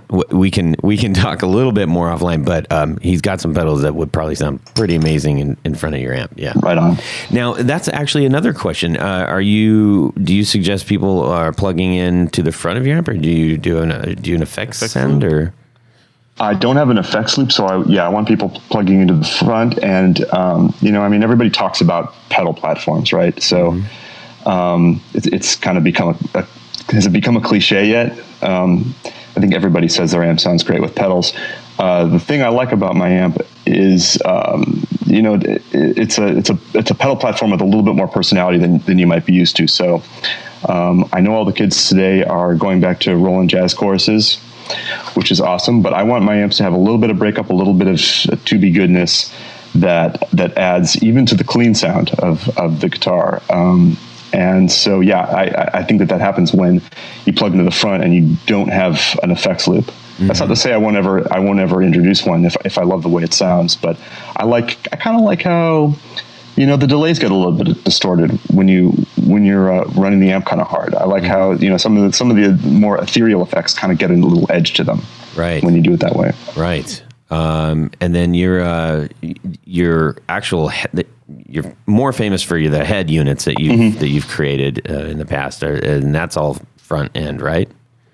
we can talk a little bit more offline, but he's got some pedals that would probably sound pretty amazing in front of your amp. Yeah. Right on. Now, that's actually another question. Do you suggest people are plugging in to the front of your amp, or do you do an effects send, or? I don't have an effects loop, so I want people plugging into the front. And, everybody talks about pedal platforms, right? So it's kind of has it become a cliche yet? I think everybody says their amp sounds great with pedals. The thing I like about my amp is, it's a pedal platform with a little bit more personality than you might be used to. So I know all the kids today are going back to Roland jazz choruses, which is awesome, but I want my amps to have a little bit of breakup, a little bit of to-be goodness that adds even to the clean sound of the guitar. And so, I think that happens when you plug into the front and you don't have an effects loop. That's not to say I won't ever introduce one if I love the way it sounds, but I kind of like how, the delays get a little bit distorted when you're running the amp kind of hard. I like how, some of the more ethereal effects kind of get a little edge to them. Right. When you do it that way. Right. And then your actual you're more famous for the head units that you've created in the past, and that's all front end, right?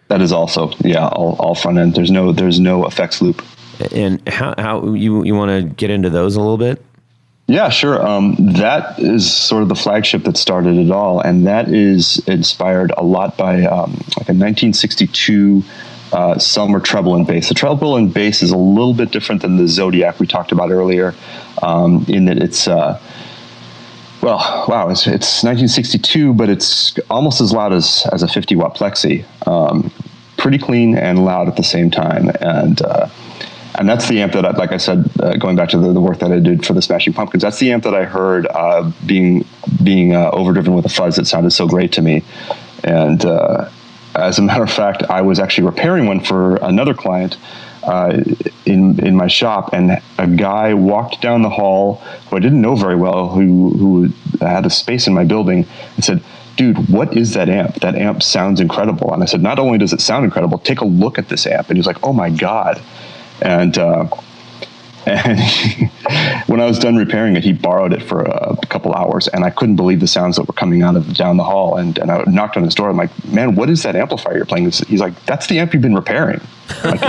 That is also all front end. There's no effects loop. And how you want to get into those a little bit? Yeah, sure. That is sort of the flagship that started it all, and that is inspired a lot by like a 1962 Selmer treble and bass. The treble and bass is a little bit different than the Zodiac we talked about earlier, in that it's it's 1962, but it's almost as loud as a 50-watt plexi. Pretty clean and loud at the same time, and that's the amp that, like I said, going back to the work that I did for the Smashing Pumpkins, that's the amp that I heard being overdriven with a fuzz that sounded so great to me. And as a matter of fact, I was actually repairing one for another client in my shop, and a guy walked down the hall who I didn't know very well, who had a space in my building, and said, "Dude, what is that amp? That amp sounds incredible." And I said, "Not only does it sound incredible, take a look at this amp." And he was like, "Oh my God." And when I was done repairing it, he borrowed it for a couple hours, and I couldn't believe the sounds that were coming out of down the hall. And I knocked on his door. I'm like, "Man, what is that amplifier you're playing?" He's like, "That's the amp you've been repairing." Like,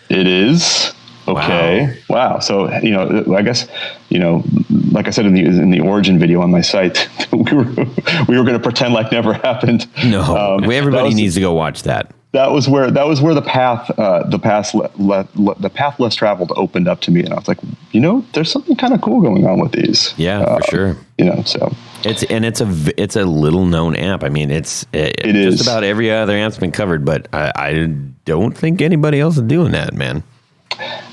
it is? Okay. Wow. So, I guess, like I said in the origin video on my site, we were going to pretend like never happened. No, everybody needs to go watch that. That was where the path less traveled opened up to me, and I was like, there's something kind of cool going on with these. Yeah, for sure. So it's a little known amp. I mean, it is. Just about every other amp's been covered, but I don't think anybody else is doing that, man.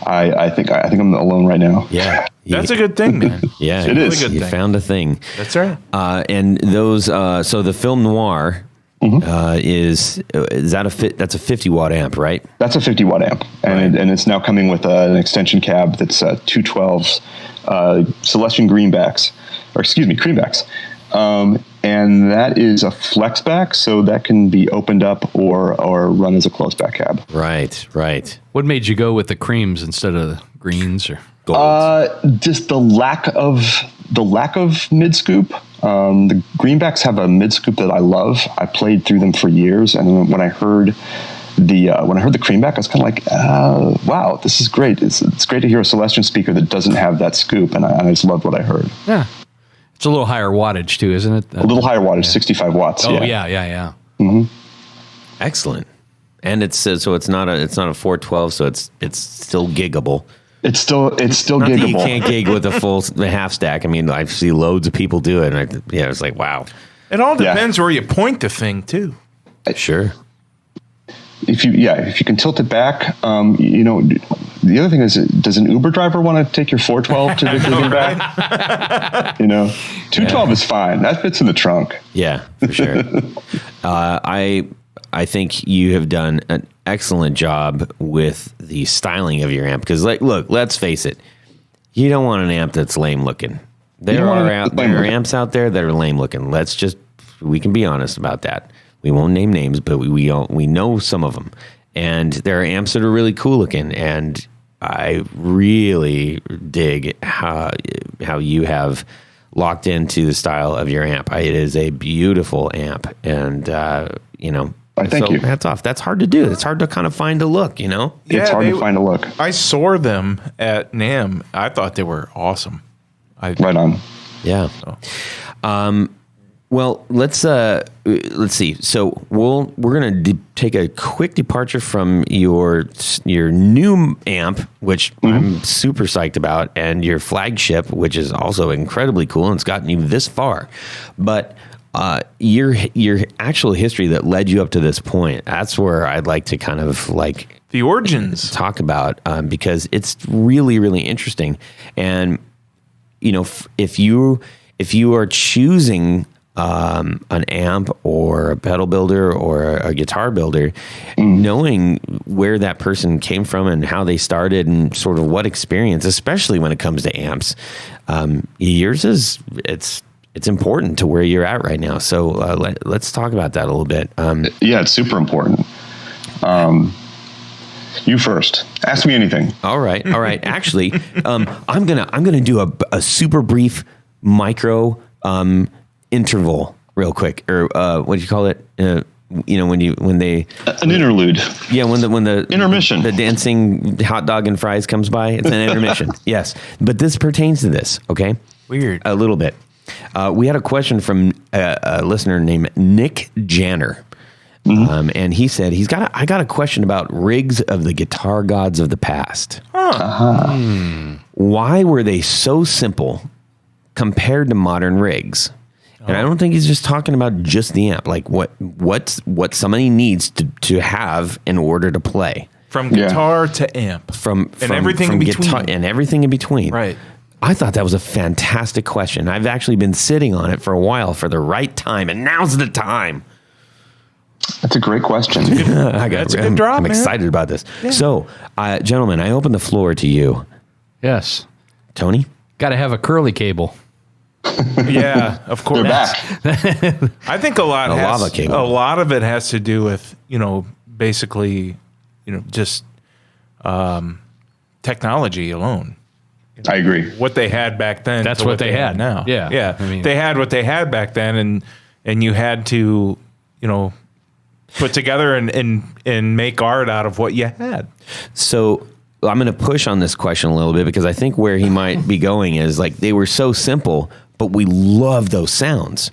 I think I'm alone right now. Yeah, that's a good thing, man. Yeah, it is. You found a thing. That's right. And those, so the Film Noir. Is that that's a 50-watt amp, right? That's a 50-watt amp, and it's now coming with an extension cab that's 212s, Celestion creambacks, and that is a flex back, so that can be opened up or run as a closed back cab. Right. What made you go with the creams instead of the greens or golds? Just the lack of mid scoop. The greenbacks have a mid scoop that I love. I played through them for years, and when I heard when I heard the Creamback, I was kind of like, wow, this is great. It's great to hear a Celestion speaker that doesn't have that scoop, and I just loved what I heard. Yeah. It's a little higher wattage too, isn't it? A little higher wattage, 65 watts. Oh, yeah. Mm-hmm. Excellent. And it's so it's not a 412, so it's still giggable. It's still Not giggable. that you can't gig with the half stack. I mean, I see loads of people do it, and it's like, wow. It all depends where you point the thing too. Sure. If you can tilt it back, the other thing is, does an Uber driver want to take your 412 to the gigging back? 212 is fine. That fits in the trunk. Yeah, for sure. I think you have done an excellent job with the styling of your amp, because, look, let's face it, you don't want an amp that's lame looking. There are amps out there that are lame looking. We can be honest about that. We won't name names, but we know some of them, and there are amps that are really cool looking, and I really dig how you have locked into the style of your amp. It is a beautiful amp, and Thank you. Hats off. That's hard to do. It's hard to kind of find a look, It's hard to find a look. I saw them at NAMM. I thought they were awesome. Right on. Yeah. Well, let's see. So we're gonna take a quick departure from your new amp, which I'm super psyched about, and your flagship, which is also incredibly cool, and it's gotten you this far. But your actual history that led you up to this point, that's where I'd like to kind of like the origins talk about, because it's really, really interesting. And if you are choosing an amp or a pedal builder or a guitar builder, knowing where that person came from and how they started and sort of what experience, especially when it comes to amps, yours is it's important to where you're at right now. So let's talk about that a little bit. Yeah, it's super important. You first. Ask me anything. All right. Actually, I'm gonna do a super brief micro interval real quick, or what do you call it? When they an interlude. Yeah, when the intermission, the dancing hot dog and fries comes by, it's an intermission. Yes, but this pertains to this. Okay, weird a little bit. We had a question from a listener named Nick Janner. And he said I got a question about rigs of the guitar gods of the past. Why were they so simple compared to modern rigs? And I don't think he's just talking about just the amp, like what somebody needs to have in order to play. From guitar to amp. From everything in between. Guitar, and everything in between. Right. I thought that was a fantastic question. I've actually been sitting on it for a while for the right time, and now's the time. That's a great question. That's a good drop, I'm excited about this. Yeah. So, gentlemen, I open the floor to you. Yes. Tony? Got to have a curly cable. Yeah, of course. They're back. I think a lot of it has to do with, basically, just technology alone. I agree. What they had back then. That's what they had now. Yeah. Yeah. I mean, they had what they had back then, and you had to, put together and make art out of what you had. So I'm going to push on this question a little bit, because I think where he might be going is like they were so simple, but we love those sounds.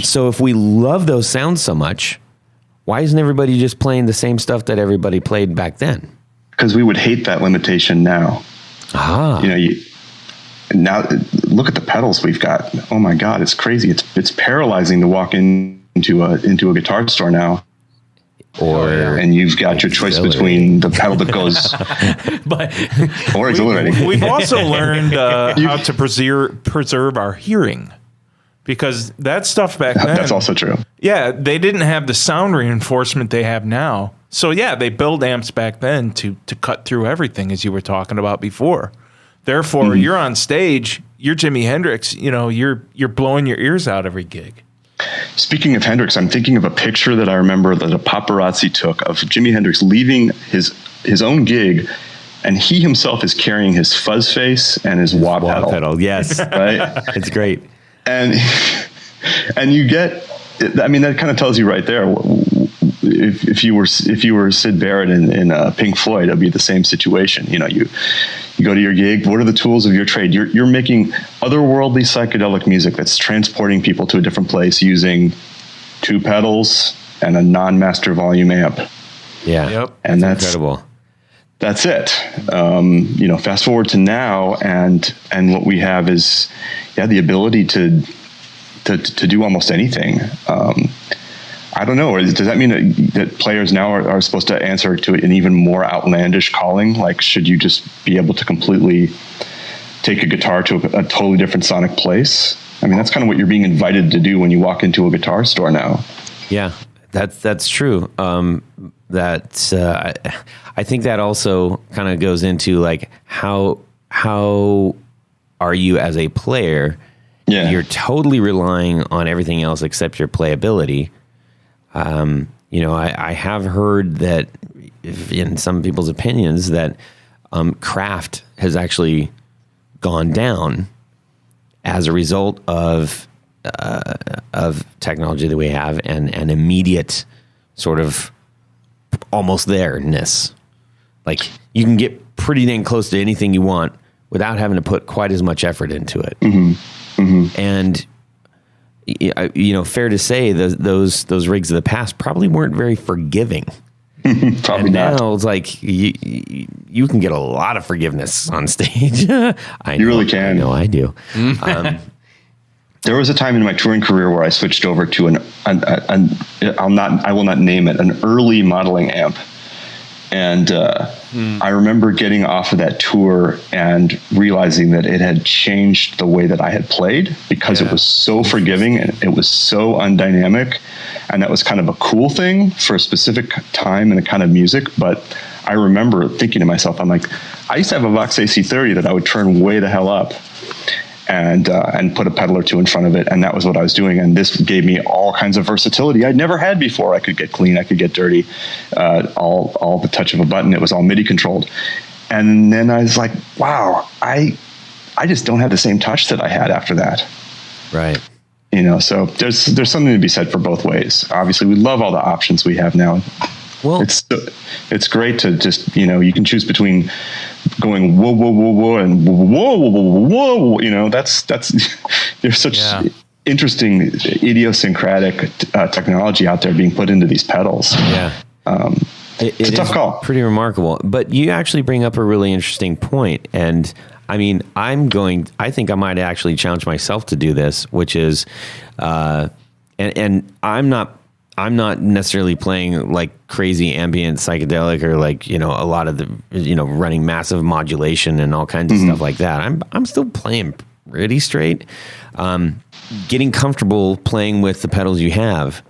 So if we love those sounds so much, why isn't everybody just playing the same stuff that everybody played back then? Because we would hate that limitation now. Now look at the pedals we've got. Oh my God, it's crazy. It's paralyzing to walk into a guitar store now. And you've got your choice between the pedal that goes or exhilarating. We've also learned how to preserve our hearing, because that stuff back then. That's also true. Yeah, they didn't have the sound reinforcement they have now. So yeah, they built amps back then to cut through everything, as you were talking about before. Therefore, you're on stage, you're Jimi Hendrix. You're blowing your ears out every gig. Speaking of Hendrix, I'm thinking of a picture that I remember that a paparazzi took of Jimi Hendrix leaving his own gig, and he himself is carrying his fuzz face and his wah pedal. Yes, right. It's great, and you get. I mean, that kind of tells you right there if you were Sid Barrett in Pink Floyd, it'd be the same situation. You know, you go to your gig. What are the tools of your trade? You're making otherworldly psychedelic music that's transporting people to a different place using 2 pedals and a non-master volume amp. Yeah. Yep. And that's incredible. That's it. You know, fast forward to now, and what we have is, the ability to do almost anything. I don't know. Does that mean that players now are supposed to answer to an even more outlandish calling? Like, should you just be able to completely take a guitar to a totally different sonic place? I mean, that's kind of what you're being invited to do when you walk into a guitar store now. Yeah, that's true. I think that also kind of goes into like how are you as a player? Yeah, you're totally relying on everything else except your playability. You know, I have heard that in some people's opinions that craft has actually gone down as a result of technology that we have and an immediate sort of almost there-ness. Like, you can get pretty dang close to anything you want without having to put quite as much effort into it. Mm-hmm. Mm-hmm. And you know, fair to say those rigs of the past probably weren't very forgiving. Probably not. Now it's like you can get a lot of forgiveness on stage. You really can. I know I do. There was a time in my touring career where I switched over to I will not name it, an early modeling amp. And I remember getting off of that tour and realizing that it had changed the way that I had played, because it was so forgiving and it was so undynamic. And that was kind of a cool thing for a specific time and a kind of music. But I remember thinking to myself, I'm like, I used to have a Vox AC30 that I would turn way the hell up and put a pedal or two in front of it. And that was what I was doing. And this gave me all kinds of versatility I'd never had before. I could get clean, I could get dirty, all the touch of a button. It was all MIDI controlled. And then I was like, wow, I just don't have the same touch that I had after that. Right. You know, so there's something to be said for both ways. Obviously, we love all the options we have now. Well, it's great to just, you know, you can choose between going whoa whoa whoa whoa and whoa whoa whoa whoa. You know, that's there's such interesting idiosyncratic technology out there being put into these pedals. Yeah, it's a tough call. Pretty remarkable. But you actually bring up a really interesting point, and I mean, I think I might actually challenge myself to do this, which is, and I'm not necessarily playing like crazy ambient psychedelic or like, you know, a lot of the, you know, running massive modulation and all kinds of stuff like that. I'm still playing pretty straight. Getting comfortable playing with the pedals you have.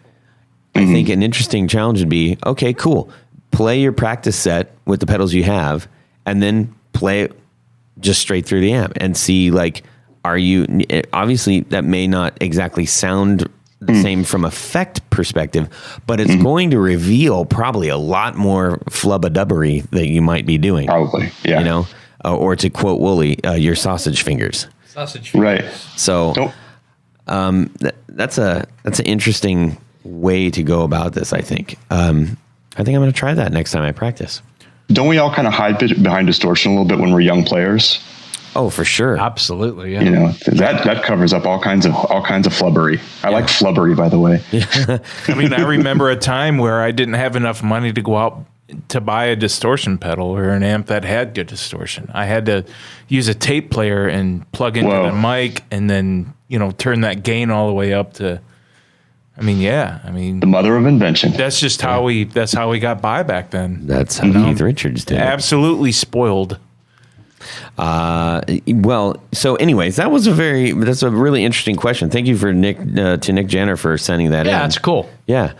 I think an interesting challenge would be, okay, cool. Play your practice set with the pedals you have and then play it just straight through the amp and see, like, obviously that may not exactly sound the same from effect perspective, but it's going to reveal probably a lot more flubba-dubbery that you might be doing. Probably, yeah. You know, or to quote Wooly, your sausage fingers. Sausage fingers. Right. So that's an interesting way to go about this, I think. I think I'm going to try that next time I practice. Don't we all kind of hide behind distortion a little bit when we're young players? Oh, for sure. Absolutely. Yeah. You know, that covers up all kinds of flubbery. I like flubbery, by the way. I mean, I remember a time where I didn't have enough money to go out to buy a distortion pedal or an amp that had good distortion. I had to use a tape player and plug into the mic and then, you know, turn that gain all the way up to, the mother of invention. That's just how we got by back then. That's how Keith Richards did it. Absolutely spoiled. Well, so anyways, that's a really interesting question. Thank you to Nick Jenner for sending that in. Yeah, that's cool. Yeah.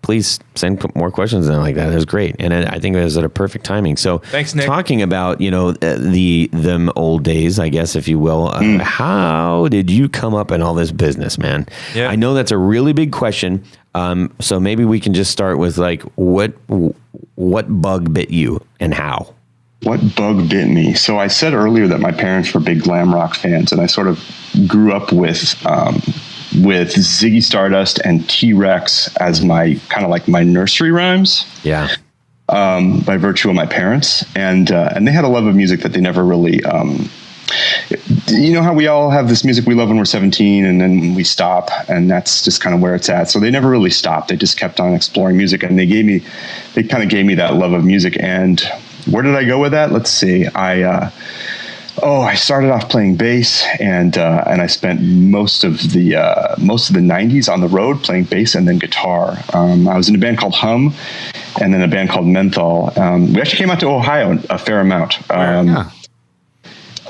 Please send more questions in like that. It was great. And I think it was at a perfect timing. So thanks, Nick. Talking about, you know, them old days, I guess, if you will, how did you come up in all this business, man? Yeah. I know that's a really big question. So maybe we can just start with like, what bug bit you and how? What bug bit me? So I said earlier that my parents were big glam rock fans, and I sort of grew up with with Ziggy Stardust and T-Rex as my kind of like my nursery rhymes. Yeah. By virtue of my parents, and they had a love of music that they never really. You know how we all have this music we love when we're 17, and then we stop, and that's just kind of where it's at. So they never really stopped. They just kept on exploring music, and they kind of gave me that love of music. And where did I go with that? Let's see. I started off playing bass, and I spent most of the 90s on the road playing bass and then guitar. I was in a band called Hum, and then a band called Menthol. We actually came out to Ohio a fair amount.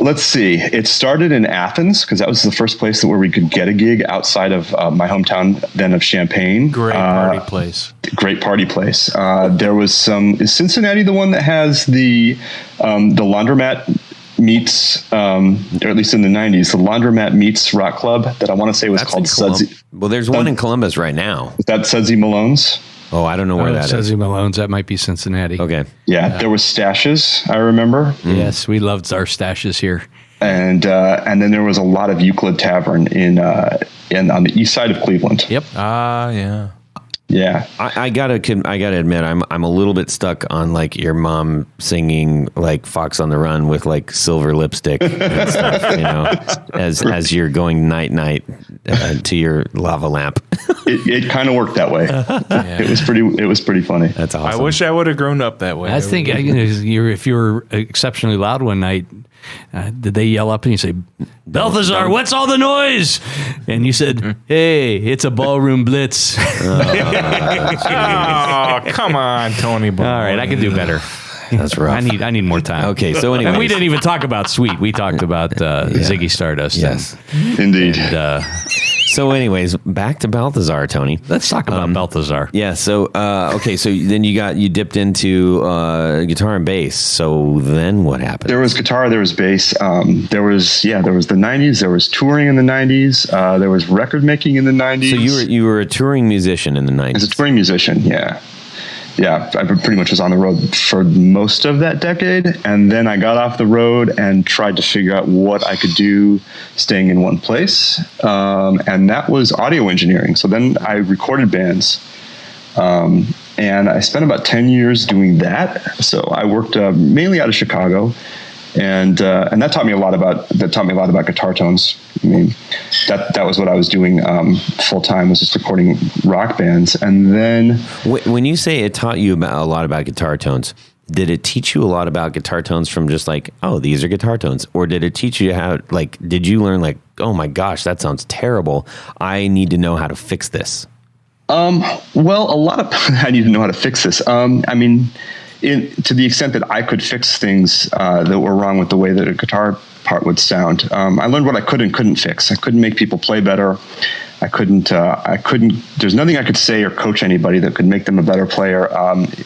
Let's see. It started in Athens because that was the first place where we could get a gig outside of my hometown then of Champaign. Great party place. Great party place. There was some. Is Cincinnati the one that has the laundromat meets, or at least in the 90s, the laundromat meets rock club that I want to say was called Sudsy. Well, there's one in Columbus right now. Is that Sudsy Malone's? Oh, I don't know where that is. Sudsy Malone's, that might be Cincinnati. Okay. Yeah, there was Stashes, I remember. Yes, we loved our Stashes here. And then there was a lot of Euclid Tavern in on the east side of Cleveland. Yep. Yeah. Yeah. I gotta admit, I'm a little bit stuck on like your mom singing like Fox on the Run with like silver lipstick and stuff, you know, as you're going night to your lava lamp. It kind of worked that way. Yeah. It was pretty funny. That's awesome. I wish I would have grown up that way. I think if you were exceptionally loud one night, did they yell up and you say, Balthazar, what's all the noise? And you said, hey, it's a ballroom blitz. Oh, come on, Tony. All right, I can do better. That's rough. I need more time. Okay, so anyway, and we didn't even talk about Sweet. We talked about Ziggy Stardust. Yes, indeed. So, anyways, back to Balthazar, Tony. Let's talk about Balthazar. Yeah. So, okay. So then you dipped into guitar and bass. So then what happened? There was guitar. There was bass. There was the 90s. There was touring in the 90s. There was record making in the 90s. So you were a touring musician in the 90s. As a touring musician, yeah. Yeah, I pretty much was on the road for most of that decade, and then I got off the road and tried to figure out what I could do staying in one place, and that was audio engineering. So then I recorded bands, and I spent about 10 years doing that. So I worked mainly out of Chicago, and that taught me a lot about guitar tones. I mean, that was what I was doing full time, was just recording rock bands. And then when you say it taught you a lot about guitar tones, did it teach you a lot about guitar tones from just like, oh, these are guitar tones, or did it teach you how, like, did you learn like, oh my gosh, that sounds terrible, I need to know how to fix this? Well, a lot of I need to know how to fix this. I mean, to the extent that I could fix things that were wrong with the way that a guitar part would sound. I learned what I could and couldn't fix. I couldn't make people play better. I couldn't, there's nothing I could say or coach anybody that could make them a better player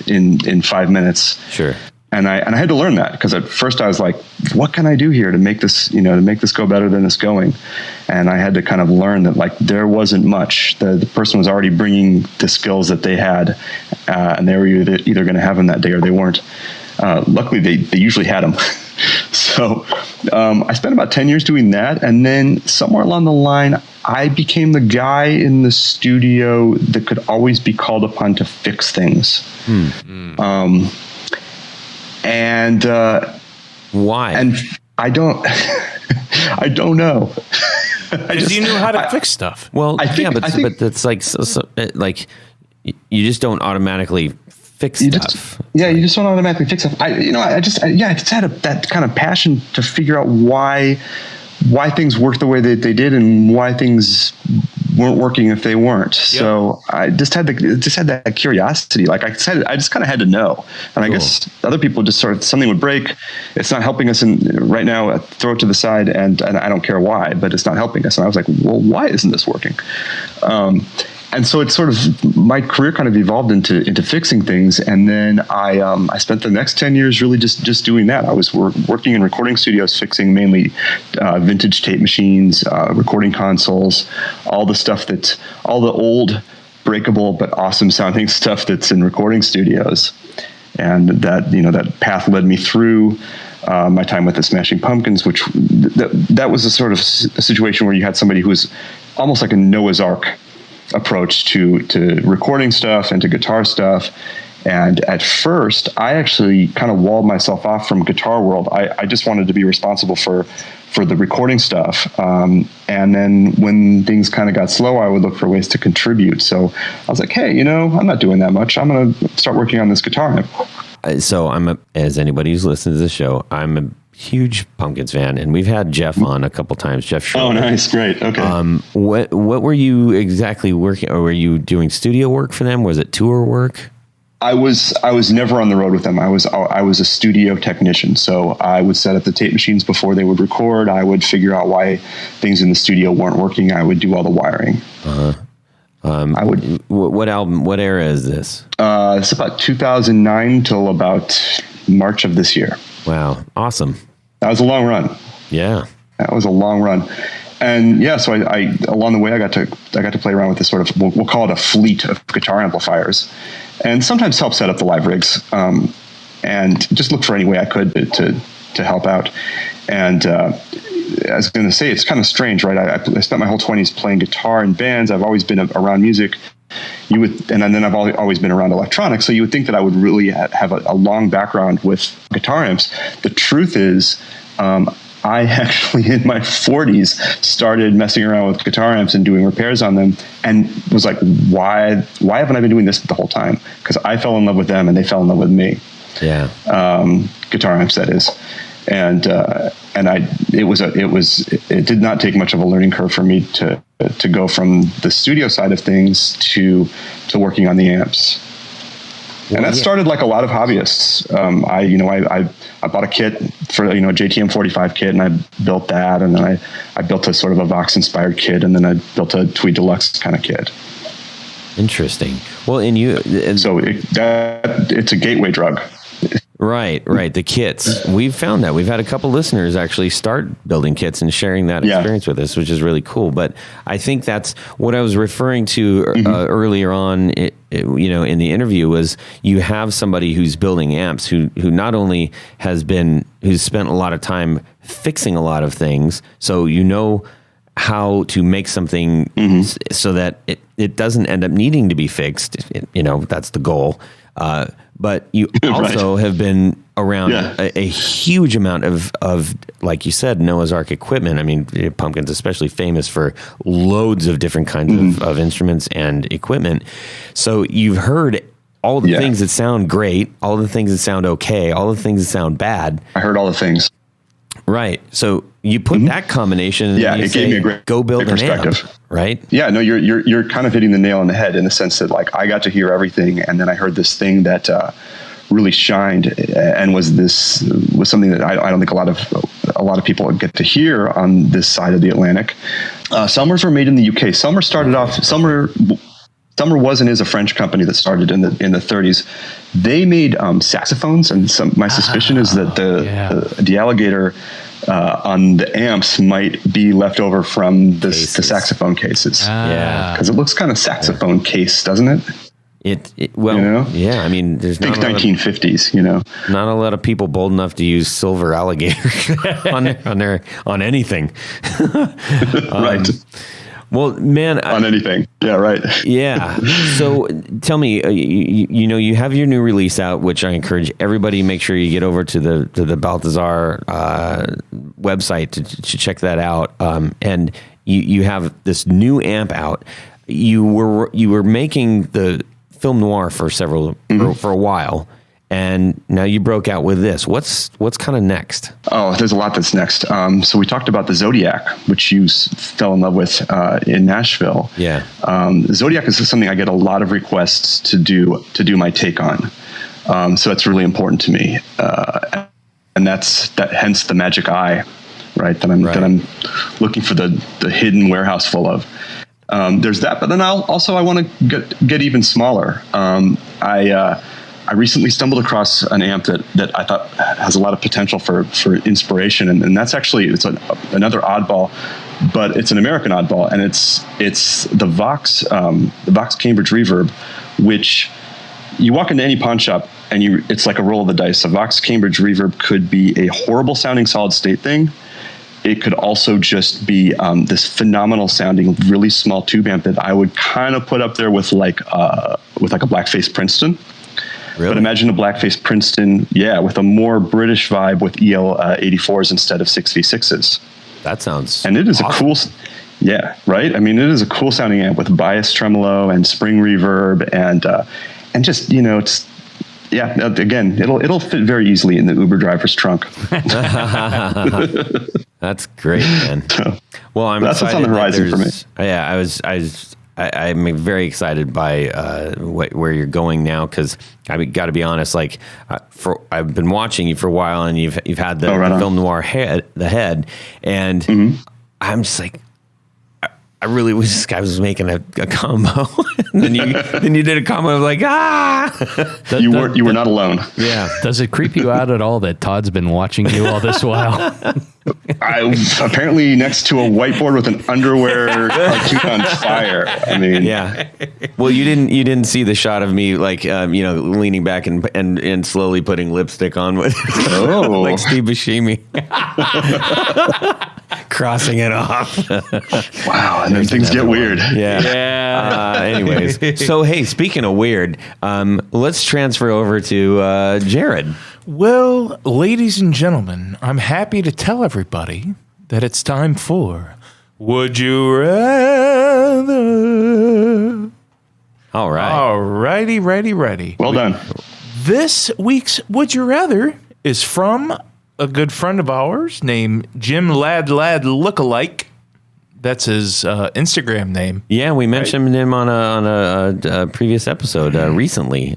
in 5 minutes. Sure. And I had to learn that, because at first I was like, what can I do here to make this, to make this go better than it's going? And I had to kind of learn that, like, there wasn't much. The person was already bringing the skills that they had, and they were either going to have them that day or they weren't. Luckily, they usually had them. So I spent about 10 years doing that. And then somewhere along the line, I became the guy in the studio that could always be called upon to fix things. And why? And I don't know. Because you knew how to fix stuff. Well, I think but that's like like you just don't automatically fix stuff. You just don't automatically fix stuff. I just had that kind of passion to figure out why things worked the way that they did and why things weren't working if they weren't. Yep. So I just had that curiosity. Like I said, I just kind of had to know. And I guess other people just sort of, something would break. It's not helping us right now. Throw it to the side, and I don't care why, but it's not helping us. And I was like, well, why isn't this working? And so it's sort of, my career kind of evolved into fixing things. And then I spent the next 10 years really just doing that. I was working in recording studios, fixing mainly vintage tape machines, recording consoles, all the old breakable but awesome sounding stuff that's in recording studios. And that path led me through my time with the Smashing Pumpkins, which that was a sort of a situation where you had somebody who was almost like a Noah's Ark approach to recording stuff and to guitar stuff. And at first, I actually kind of walled myself off from guitar world. I just wanted to be responsible for the recording stuff. And then when things kind of got slow, I would look for ways to contribute. So I was like, hey, I'm not doing that much. I'm going to start working on this guitar amp. So as anybody who's listened to the show, I'm a huge Pumpkins fan, and we've had Jeff on a couple times. Jeff Schroeder. Oh, nice. Great. Okay. What were you exactly working, or were you doing studio work for them? Was it tour work? I was never on the road with them. I was a studio technician. So I would set up the tape machines before they would record. I would figure out why things in the studio weren't working. I would do all the wiring. I would. What album? What era is this? It's about 2009 till about March of this year. Wow, awesome. That was a long run. Yeah, that was a long run. And yeah, so I along the way I got to play around with this sort of, we'll call it a fleet of guitar amplifiers, and sometimes help set up the live rigs, and just look for any way I could to help out. And I was going to say, it's kind of strange, right? I spent my whole 20s playing guitar in bands. I've always been around music. And then I've always been around electronics. So you would think that I would really have a long background with guitar amps. The truth is, I actually in my 40s started messing around with guitar amps and doing repairs on them, and was like, why haven't I been doing this the whole time? Because I fell in love with them and they fell in love with me. Yeah. Guitar amps, that is. And it did not take much of a learning curve for me to go from the studio side of things to working on the amps. Well, and that started like a lot of hobbyists. I bought a kit for, a JTM 45 kit, and I built that. And then I built a sort of a Vox inspired kit, and then I built a Tweed Deluxe kind of kit. Interesting. Well, so it's a gateway drug. Right. The kits. We've found that. We've had a couple listeners actually start building kits and sharing that experience with us, which is really cool. But I think that's what I was referring to earlier on, in the interview, was you have somebody who's building amps who not only who's spent a lot of time fixing a lot of things, so how to make something so that it doesn't end up needing to be fixed. That's the goal. But you also have been around a huge amount of, like you said, Noah's Ark equipment. I mean, Pumpkin's especially famous for loads of different kinds of instruments and equipment. So you've heard all the things that sound great, all the things that sound okay, all the things that sound bad. I heard all the things. Right. So you put that combination, and it gave me a great go build an amp, right? Yeah, no, you're kind of hitting the nail on the head in the sense that, like, I got to hear everything, and then I heard this thing that really shined and was something that I don't think a lot of people get to hear on this side of the Atlantic. Summers were made in the UK. Summer started off. Summer was and is a French company that started in the 30s. They made saxophones, and my suspicion is that the alligator on the amps might be left over from the saxophone cases. Because it looks kind of saxophone case, doesn't it? Yeah. I mean, there's not 1950s. Not a lot of people bold enough to use silver alligator on anything. Right. Well, man, on anything. Yeah, right. Yeah. So tell me, you have your new release out, which I encourage everybody, make sure you get over to the Balthazar website to check that out. And you have this new amp out. You were making the film noir for a while. And now you broke out with this. What's kind of next? Oh, there's a lot that's next. So we talked about the Zodiac, which you fell in love with in Nashville. Yeah. Zodiac is something I get a lot of requests to do my take on. So that's really important to me. And hence the magic eye, right? That I'm looking for the hidden warehouse full of. There's that, but then I want to get even smaller. I recently stumbled across an amp that I thought has a lot of potential for inspiration, and that's actually another oddball, but it's an American oddball, and it's the Vox Cambridge Reverb, which you walk into any pawn shop and it's like a roll of the dice. A Vox Cambridge Reverb could be a horrible sounding solid state thing, it could also just be this phenomenal sounding, really small tube amp that I would kind of put up there with like a blackface Princeton. Really? But imagine a blackface Princeton, with a more British vibe with EL 84s instead of 6V6s. That sounds And it is awesome. a cool, right? I mean, it is a cool sounding amp with bias tremolo and spring reverb and just, it's, again, it'll fit very easly in the Uber driver's trunk. That's great, man. Well, I'm That's what's excited on the horizon for me. Yeah, I'm very excited by where you're going now, because I got to be honest. Like, I've been watching you for a while, and you've had the film noir head, and I'm just like, I really wish this guy was making a combo. And then you did a combo of like, You were not alone. Yeah. Does it creep you out at all that Todd's been watching you all this while? I apparently next to a whiteboard with an underwear cartoon on fire. I mean, Yeah. Well, you didn't see the shot of me like leaning back and slowly putting lipstick on with like Steve Buscemi. Crossing it off. Wow, and then things get weird. Yeah. Anyways, so hey, speaking of weird, let's transfer over to Jared. Well, ladies and gentlemen, I'm happy to tell everybody that it's time for Would You Rather? All right. Alrighty, ready. Well done. This week's Would You Rather is from a good friend of ours named Jim Lad Lookalike. That's his Instagram name. Yeah, we mentioned him on a previous episode recently.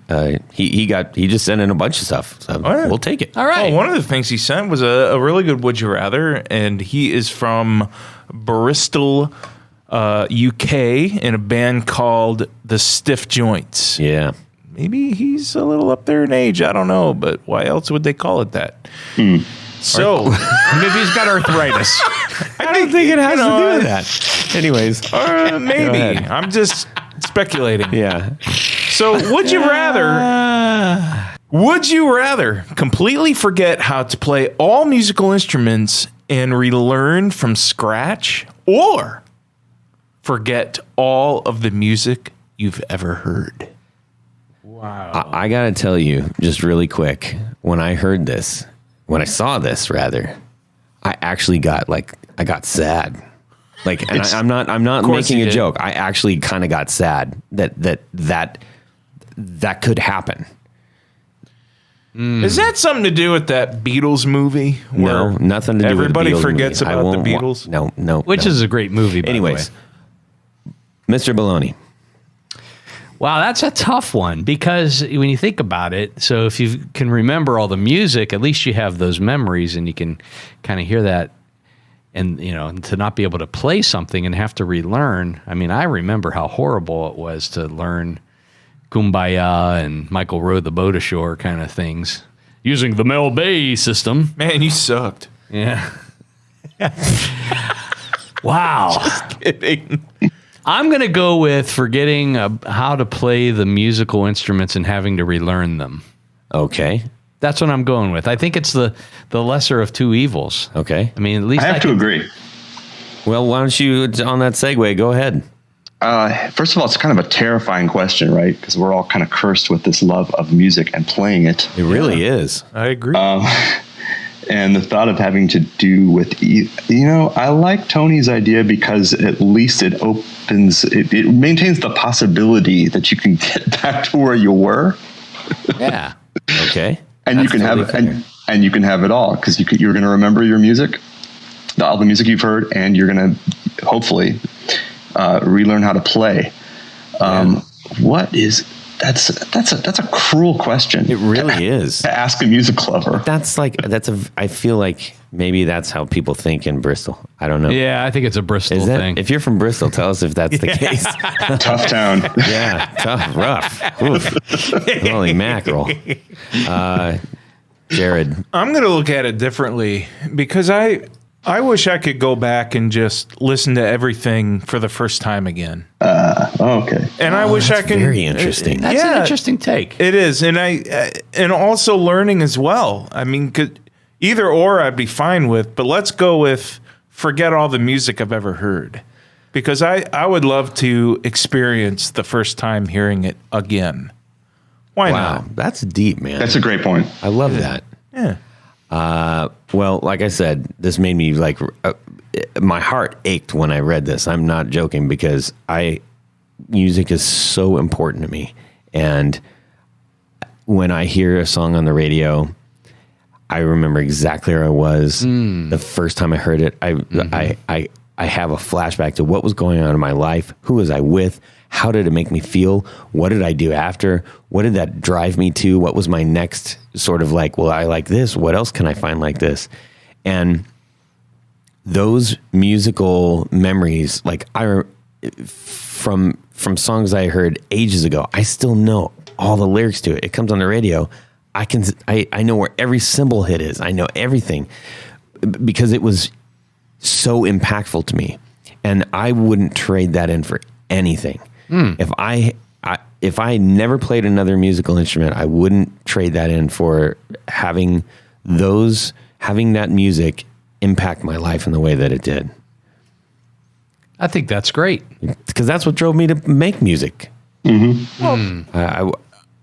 He just sent in a bunch of stuff, so we'll take it. All right. Oh, one of the things he sent was a really good Would You Rather, and he is from Bristol, UK, in a band called The Stiff Joints. Yeah. Maybe he's a little up there in age. I don't know, but why else would they call it that? So Maybe he's got arthritis. I don't think it has to do with that. Anyways. maybe. ahead. I'm just speculating. Yeah. So would you rather completely forget how to play all musical instruments and relearn from scratch, or forget all of the music you've ever heard? I got to tell you, just really quick, when I saw this, I actually got sad. Like, and I'm not making a joke. I actually kind of got sad that could happen. Is that something to do with that Beatles movie? No, nothing to do with everybody the Beatles forgets movie. about the Beatles? No. Which is a great movie, by Anyways, the way. Mr. Baloney. Wow, that's a tough one, because when you think about it, so if you can remember all the music, at least you have those memories and you can kind of hear that. And, to not be able to play something and have to relearn. I mean, I remember how horrible it was to learn Kumbaya and Michael Rowed the Boat Ashore kind of things using the Mel Bay system. Man, you sucked. Yeah. Wow. Just kidding. I'm going to go with forgetting how to play the musical instruments and having to relearn them. Okay. That's what I'm going with. I think it's the lesser of two evils. Okay. I mean, at least I have to agree. Well, why don't you, on that segue, go ahead. First of all, it's kind of a terrifying question, right? Because we're all kind of cursed with this love of music and playing it. It really is. I agree. And the thought of having to do with, I like Tony's idea because at least it maintains the possibility that you can get back to where you were. Yeah. Okay. And you can have and you can have it all, because you're going to remember your music, all the music you've heard, and you're going to hopefully relearn how to play. That's a cruel question. It really is. To ask a music lover. I feel like maybe that's how people think in Bristol. I don't know. Yeah, I think it's a Bristol Is that, thing. if you're from Bristol, tell us if that's the case. Tough town. Yeah, tough, rough. Oof. Holy mackerel. Jared. I'm going to look at it differently, because I wish I could go back and just listen to everything for the first time again. Okay. And I wish I could. Very interesting. That's an interesting take. It is, and and also learning as well. I mean, either or I'd be fine with, but let's go with forget all the music I've ever heard. Because I would love to experience the first time hearing it again. Why not? That's deep, man. That's a great point. I love that. Yeah. Well, like I said, this made me like my heart ached when I read this. I'm not joking because music is so important to me, and when I hear a song on the radio, I remember exactly where I was the first time I heard it. I have a flashback to what was going on in my life. Who was I with? How did it make me feel? What did I do after? What did that drive me to? What was my next sort of like, well, I like this. What else can I find like this? And those musical memories, like from songs I heard ages ago, I still know all the lyrics to it. It comes on the radio. I know where every cymbal hit is. I know everything because it was so impactful to me, and I wouldn't trade that in for anything. If I never played another musical instrument, I wouldn't trade that in for having that music impact my life in the way that it did. I think that's great because that's what drove me to make music. Mm-hmm. Well,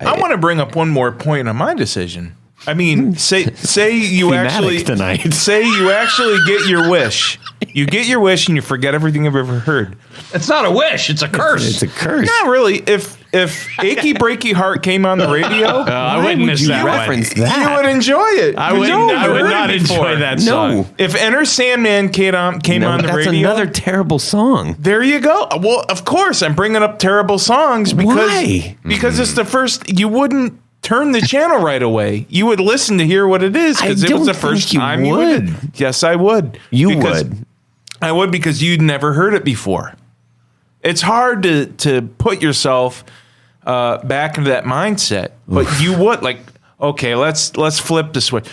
I want to bring up one more point on my decision. I mean, say you actually tonight. Say you actually get your wish. You get your wish and you forget everything you've ever heard. It's not a wish; it's a curse. It's a curse. Not really. If Achy Breaky Heart came on the radio, I wouldn't miss that reference one. that. You would enjoy it. I would not enjoy that song. No. If Enter Sandman came on the that's radio, another terrible song. there you go. Well, of course, I'm bringing up terrible songs because Why? Because it's the first. You wouldn't turn the channel right away. You would listen to hear what it is because it was the first time you would. Yes, I would. You would. I would because you'd never heard it before. It's hard to put yourself back into that mindset, but you would. Like, okay, let's flip the switch.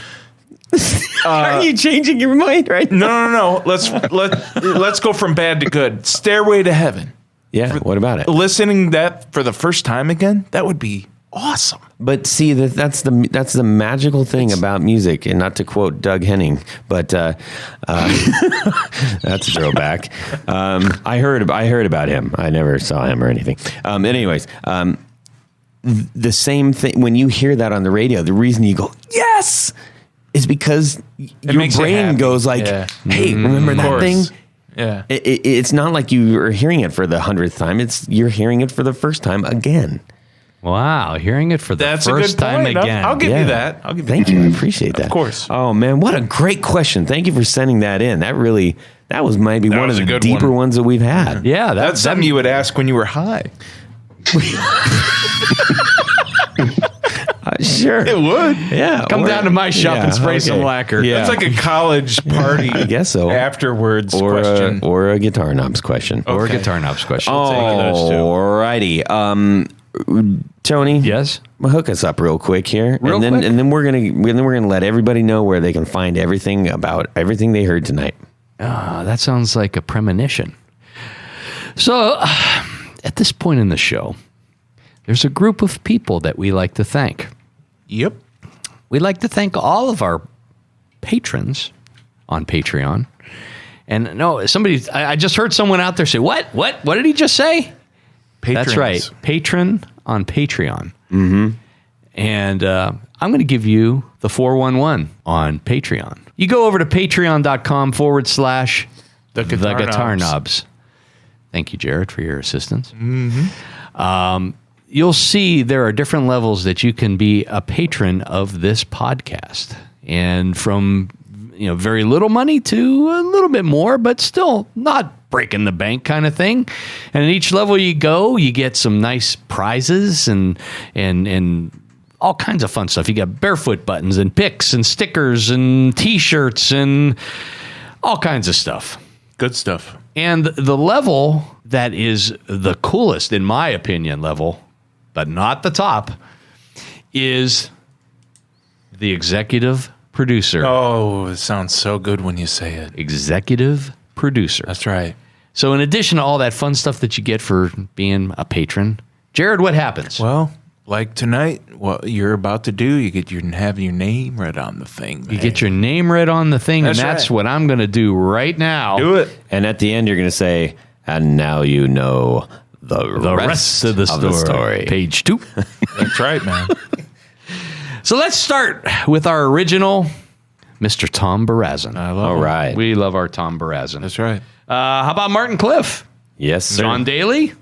Are you changing your mind right now? No. Let's go from bad to good. Stairway to Heaven. Yeah. What about it? Listening that for the first time again, that would be awesome. But see, that's the magical thing about music, and not to quote Doug Henning, but that's a throwback. I heard about him. I never saw him or anything. Anyways, the same thing when you hear that on the radio. The reason you go yes is because your brain goes like, "Hey, remember that thing?" Yeah. It's not like you are hearing it for the 100th time. You're hearing it for the first time again. Wow, hearing it for the first time again. I'll give you that. Thank you. I appreciate that. Of course. Oh man, what a great question. Thank you for sending that in. That was maybe one of the deeper ones that we've had. Yeah, that's something you would ask when you were high. Sure. It would. Yeah. Come down to my shop and spray some lacquer. Yeah. That's like a college party. I guess so. Afterwards question. Or a guitar knobs question. Or a guitar knobs question. All righty. Tony. Yes. Hook us up real quick here. Quick? And then we're gonna let everybody know where they can find everything about everything they heard tonight. That sounds like a premonition. So at this point in the show, there's a group of people that we like to thank. Yep. We'd like to thank all of our patrons on Patreon. And no, I just heard someone out there say, what did he just say? Patrons. That's right. Patron on Patreon. Mm-hmm. And I'm going to give you the 411 on Patreon. You go over to patreon.com/the Guitar Knobs. Thank you, Jared, for your assistance. Mm-hmm. You'll see there are different levels that you can be a patron of this podcast. And from very little money to a little bit more, but still not breaking the bank kind of thing. And at each level you go, you get some nice prizes and all kinds of fun stuff. You got barefoot buttons and picks and stickers and T-shirts and all kinds of stuff. Good stuff. And the level that is the coolest, in my opinion, level, but not the top, is the executive producer. Oh, it sounds so good when you say it. Executive producer. That's right. So in addition to all that fun stuff that you get for being a patron, Jared, what happens? Well, Like tonight, what you're about to do, you have your name read on the thing. You get your name read on the thing, That's and that's right. what I'm going to do right now. Do it. And at the end, you're going to say, and now you know the rest of the story. Page 2. That's right, man. So let's start with our original, Mr. Tom Barazin. I love All it. right. We love our Tom Barazin. That's right. How about Martin Cliff? Yes, sir. John Daly?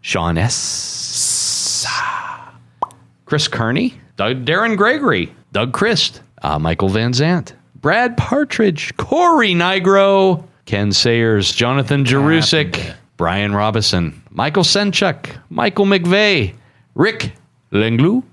Sean S. Chris Kearney? Darren Gregory? Doug Christ? Michael Van Zant? Brad Partridge? Corey Nigro? Ken Sayers? Jonathan Jerusik? Brian Robison? Michael Senchuk? Michael McVeigh? Rick Lenglu?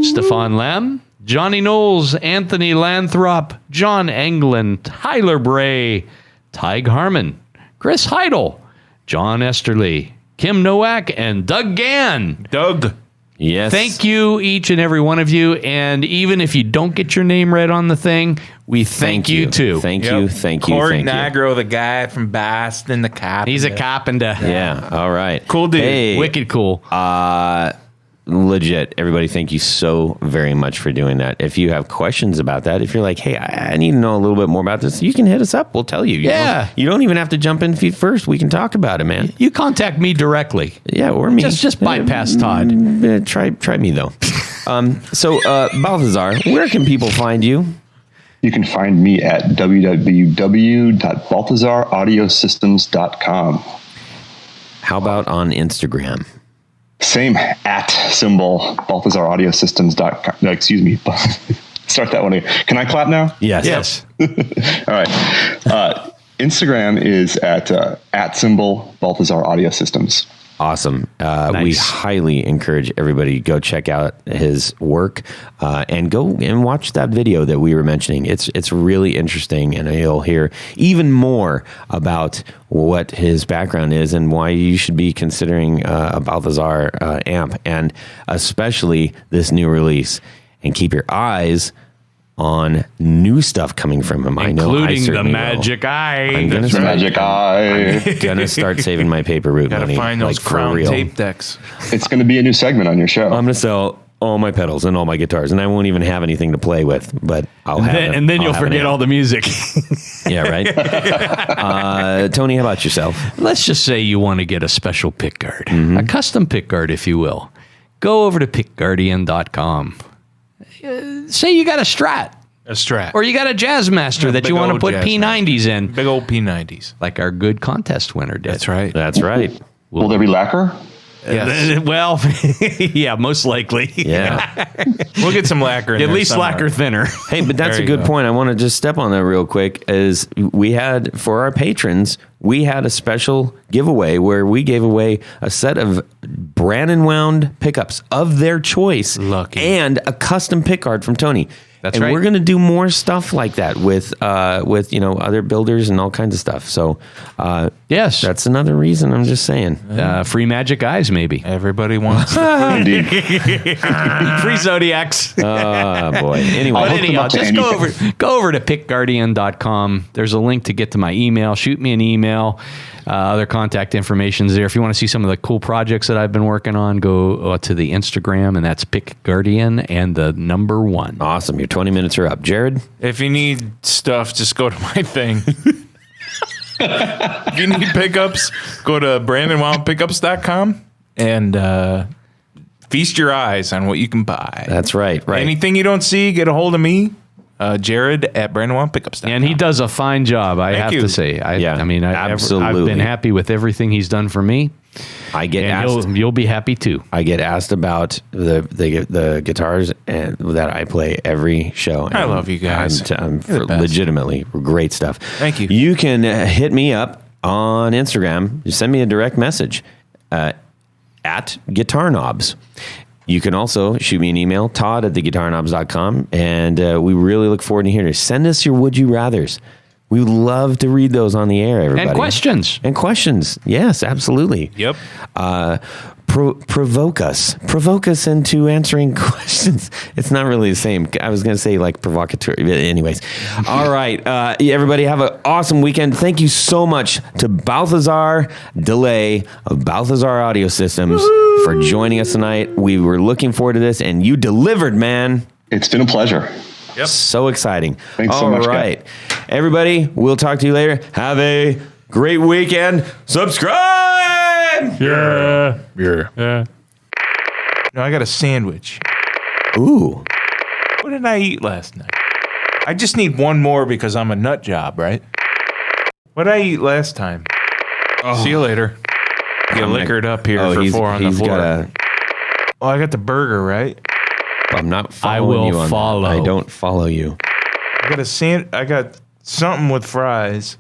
Stefan Lem? Johnny Knowles? Anthony Lanthrop? John Englund? Tyler Bray? Tig Harmon? Chris Heidel? John Esterly? Kim Nowak? And Doug Gann. Doug. Yes. Thank you, each and every one of you. And even if you don't get your name read on the thing, we thank you too. Thank you. Corey Nigro, the guy from Boston, the cop. He's a carpenter. Yeah. All right. Cool dude. Hey, Wicked cool. legit, everybody, thank you so very much for doing that. If you have questions about that, if you're like, hey, I need to know a little bit more about this, you can hit us up. We'll tell you. Yeah. You don't even have to jump in feet first. We can talk about it, man. You contact me directly. Yeah, or me. Just bypass Todd. Try me, though. So, Balthazar, where can people find you? You can find me at www.balthazarAudiosystems.com. How about on Instagram? Same @ symbol BalthazarAudiosystems.com. No, excuse me. Start that one again. Can I clap now? Yes. All right. Instagram is at symbol Balthazar Audio Systems. Awesome. We Nice. highly encourage everybody to go check out his work and go and watch that video that we were mentioning. It's really interesting, and you'll hear even more about what his background is and why you should be considering a Balthazar amp, and especially this new release. And keep your eyes on new stuff coming from him. I know, Including the certainly will. magic eye. I'm gonna start, Magic Eye. gonna start saving my paper route Gotta money. find those like, for crown real. tape decks. It's going to be a new segment on your show. I'm gonna sell all my pedals and all my guitars, and I won't even have anything to play with. But I'll have it. And then you'll I'll have an forget amp. all the music. Yeah, right. Tony, how about yourself? Let's just say you want to get a special pick guard, Mm-hmm. a custom pick guard, if you will. Go over to pickguardian.com. Say you got a Strat, A Strat. or you got a Jazzmaster that big you want to old put Jazz P90s in, Big old P90s. like our good contest winner did. That's right. That's right. Will there be lacquer? Yes. Well, yeah, most likely. Yeah. We'll get some lacquer in At there least somewhere. lacquer thinner. Hey, but that's There a you good go. point. I want to just step on that real quick. Is we had for our patrons, we had a special giveaway where we gave away a set of Brandon wound pickups of their choice, Lucky. and a custom pick guard from Tony. That's and right. we're going to do more stuff like that with other builders and all kinds of stuff. So Yes. that's another reason. I'm just saying. Free magic eyes, maybe. Everybody wants Indeed. Free Zodiacs. Oh boy. Anyway, But hook them anyhow, up to just go over to pickguardian.com. There's a link to get to my email. Shoot me an email. Other contact information's there. If you want to see some of the cool projects that I've been working on, go to the Instagram, and that's pickguardian and the number 1. awesome. Your 20 minutes are up, Jared. If you need stuff, just go to my thing. If you need pickups, go to BrandonWildPickups.com and feast your eyes on what you can buy. That's right. Right. Anything you don't see, get a hold of me, Jared at BrandonWildPickups.com. And he does a fine job, I Thank have you. to say. I've absolutely. been happy with everything he's done for me, I get and asked. you'll be happy too. I get asked about the guitars and that I play every show. I love you guys. I'm You're the best. legitimately great stuff. Thank you. You can hit me up on Instagram. Just send me a direct message at Guitar Knobs. You can also shoot me an email, Todd at theguitarknobs.com, and we really look forward to hearing it. Send us your Would You Rathers. We would love to read those on the air, everybody. And questions. And questions. Yes, absolutely. Yep. provoke us into answering questions. It's not really the same. I was going to say like provocateur. Anyways. All right. Everybody have an awesome weekend. Thank you so much to Balthazar De Ley of Balthazar Audio Systems for joining us tonight. We were looking forward to this, and you delivered, man. It's been a pleasure. Yep. So exciting. Thanks so much, All right. Everybody, we'll talk to you later. Have a great weekend. Subscribe! Yeah. No, I got a sandwich. Ooh. What did I eat last night? I just need one more because I'm a nut job, right? What did I eat last time? See you later. Get liquored up here for 4 on the floor. I got the burger, right? I'm not following you on that. I don't follow you. I got something with fries.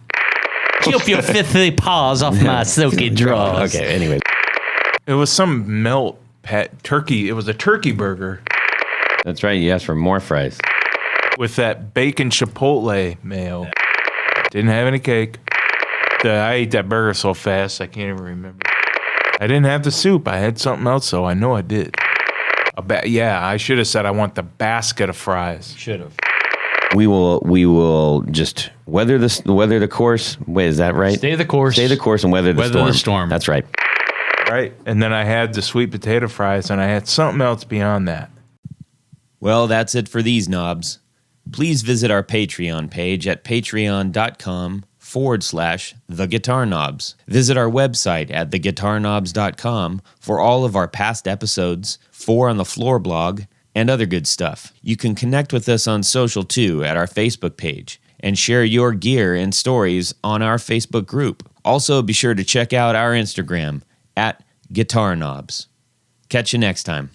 Keep your filthy paws off my silky drawers. Okay, anyway. It was some melt turkey. It was a turkey burger That's right. You asked for more fries. with that bacon chipotle mayo. Didn't have any cake. I ate that burger so fast I can't even remember. I didn't have the soup. I had something else, so I know I did. I should have said I want the basket of fries. Should have. We will just weather the course. Wait, is that right? Stay the course. Stay the course and weather the storm. That's right. Right. And then I had the sweet potato fries, and I had something else beyond that. Well, that's it for these knobs. Please visit our Patreon page at patreon.com/theguitarknobs. Visit our website at theguitarknobs.com for all of our past episodes, 4 on the Floor blog, and other good stuff. You can connect with us on social too at our Facebook page and share your gear and stories on our Facebook group. Also, be sure to check out our Instagram at Guitar Knobs. Catch you next time.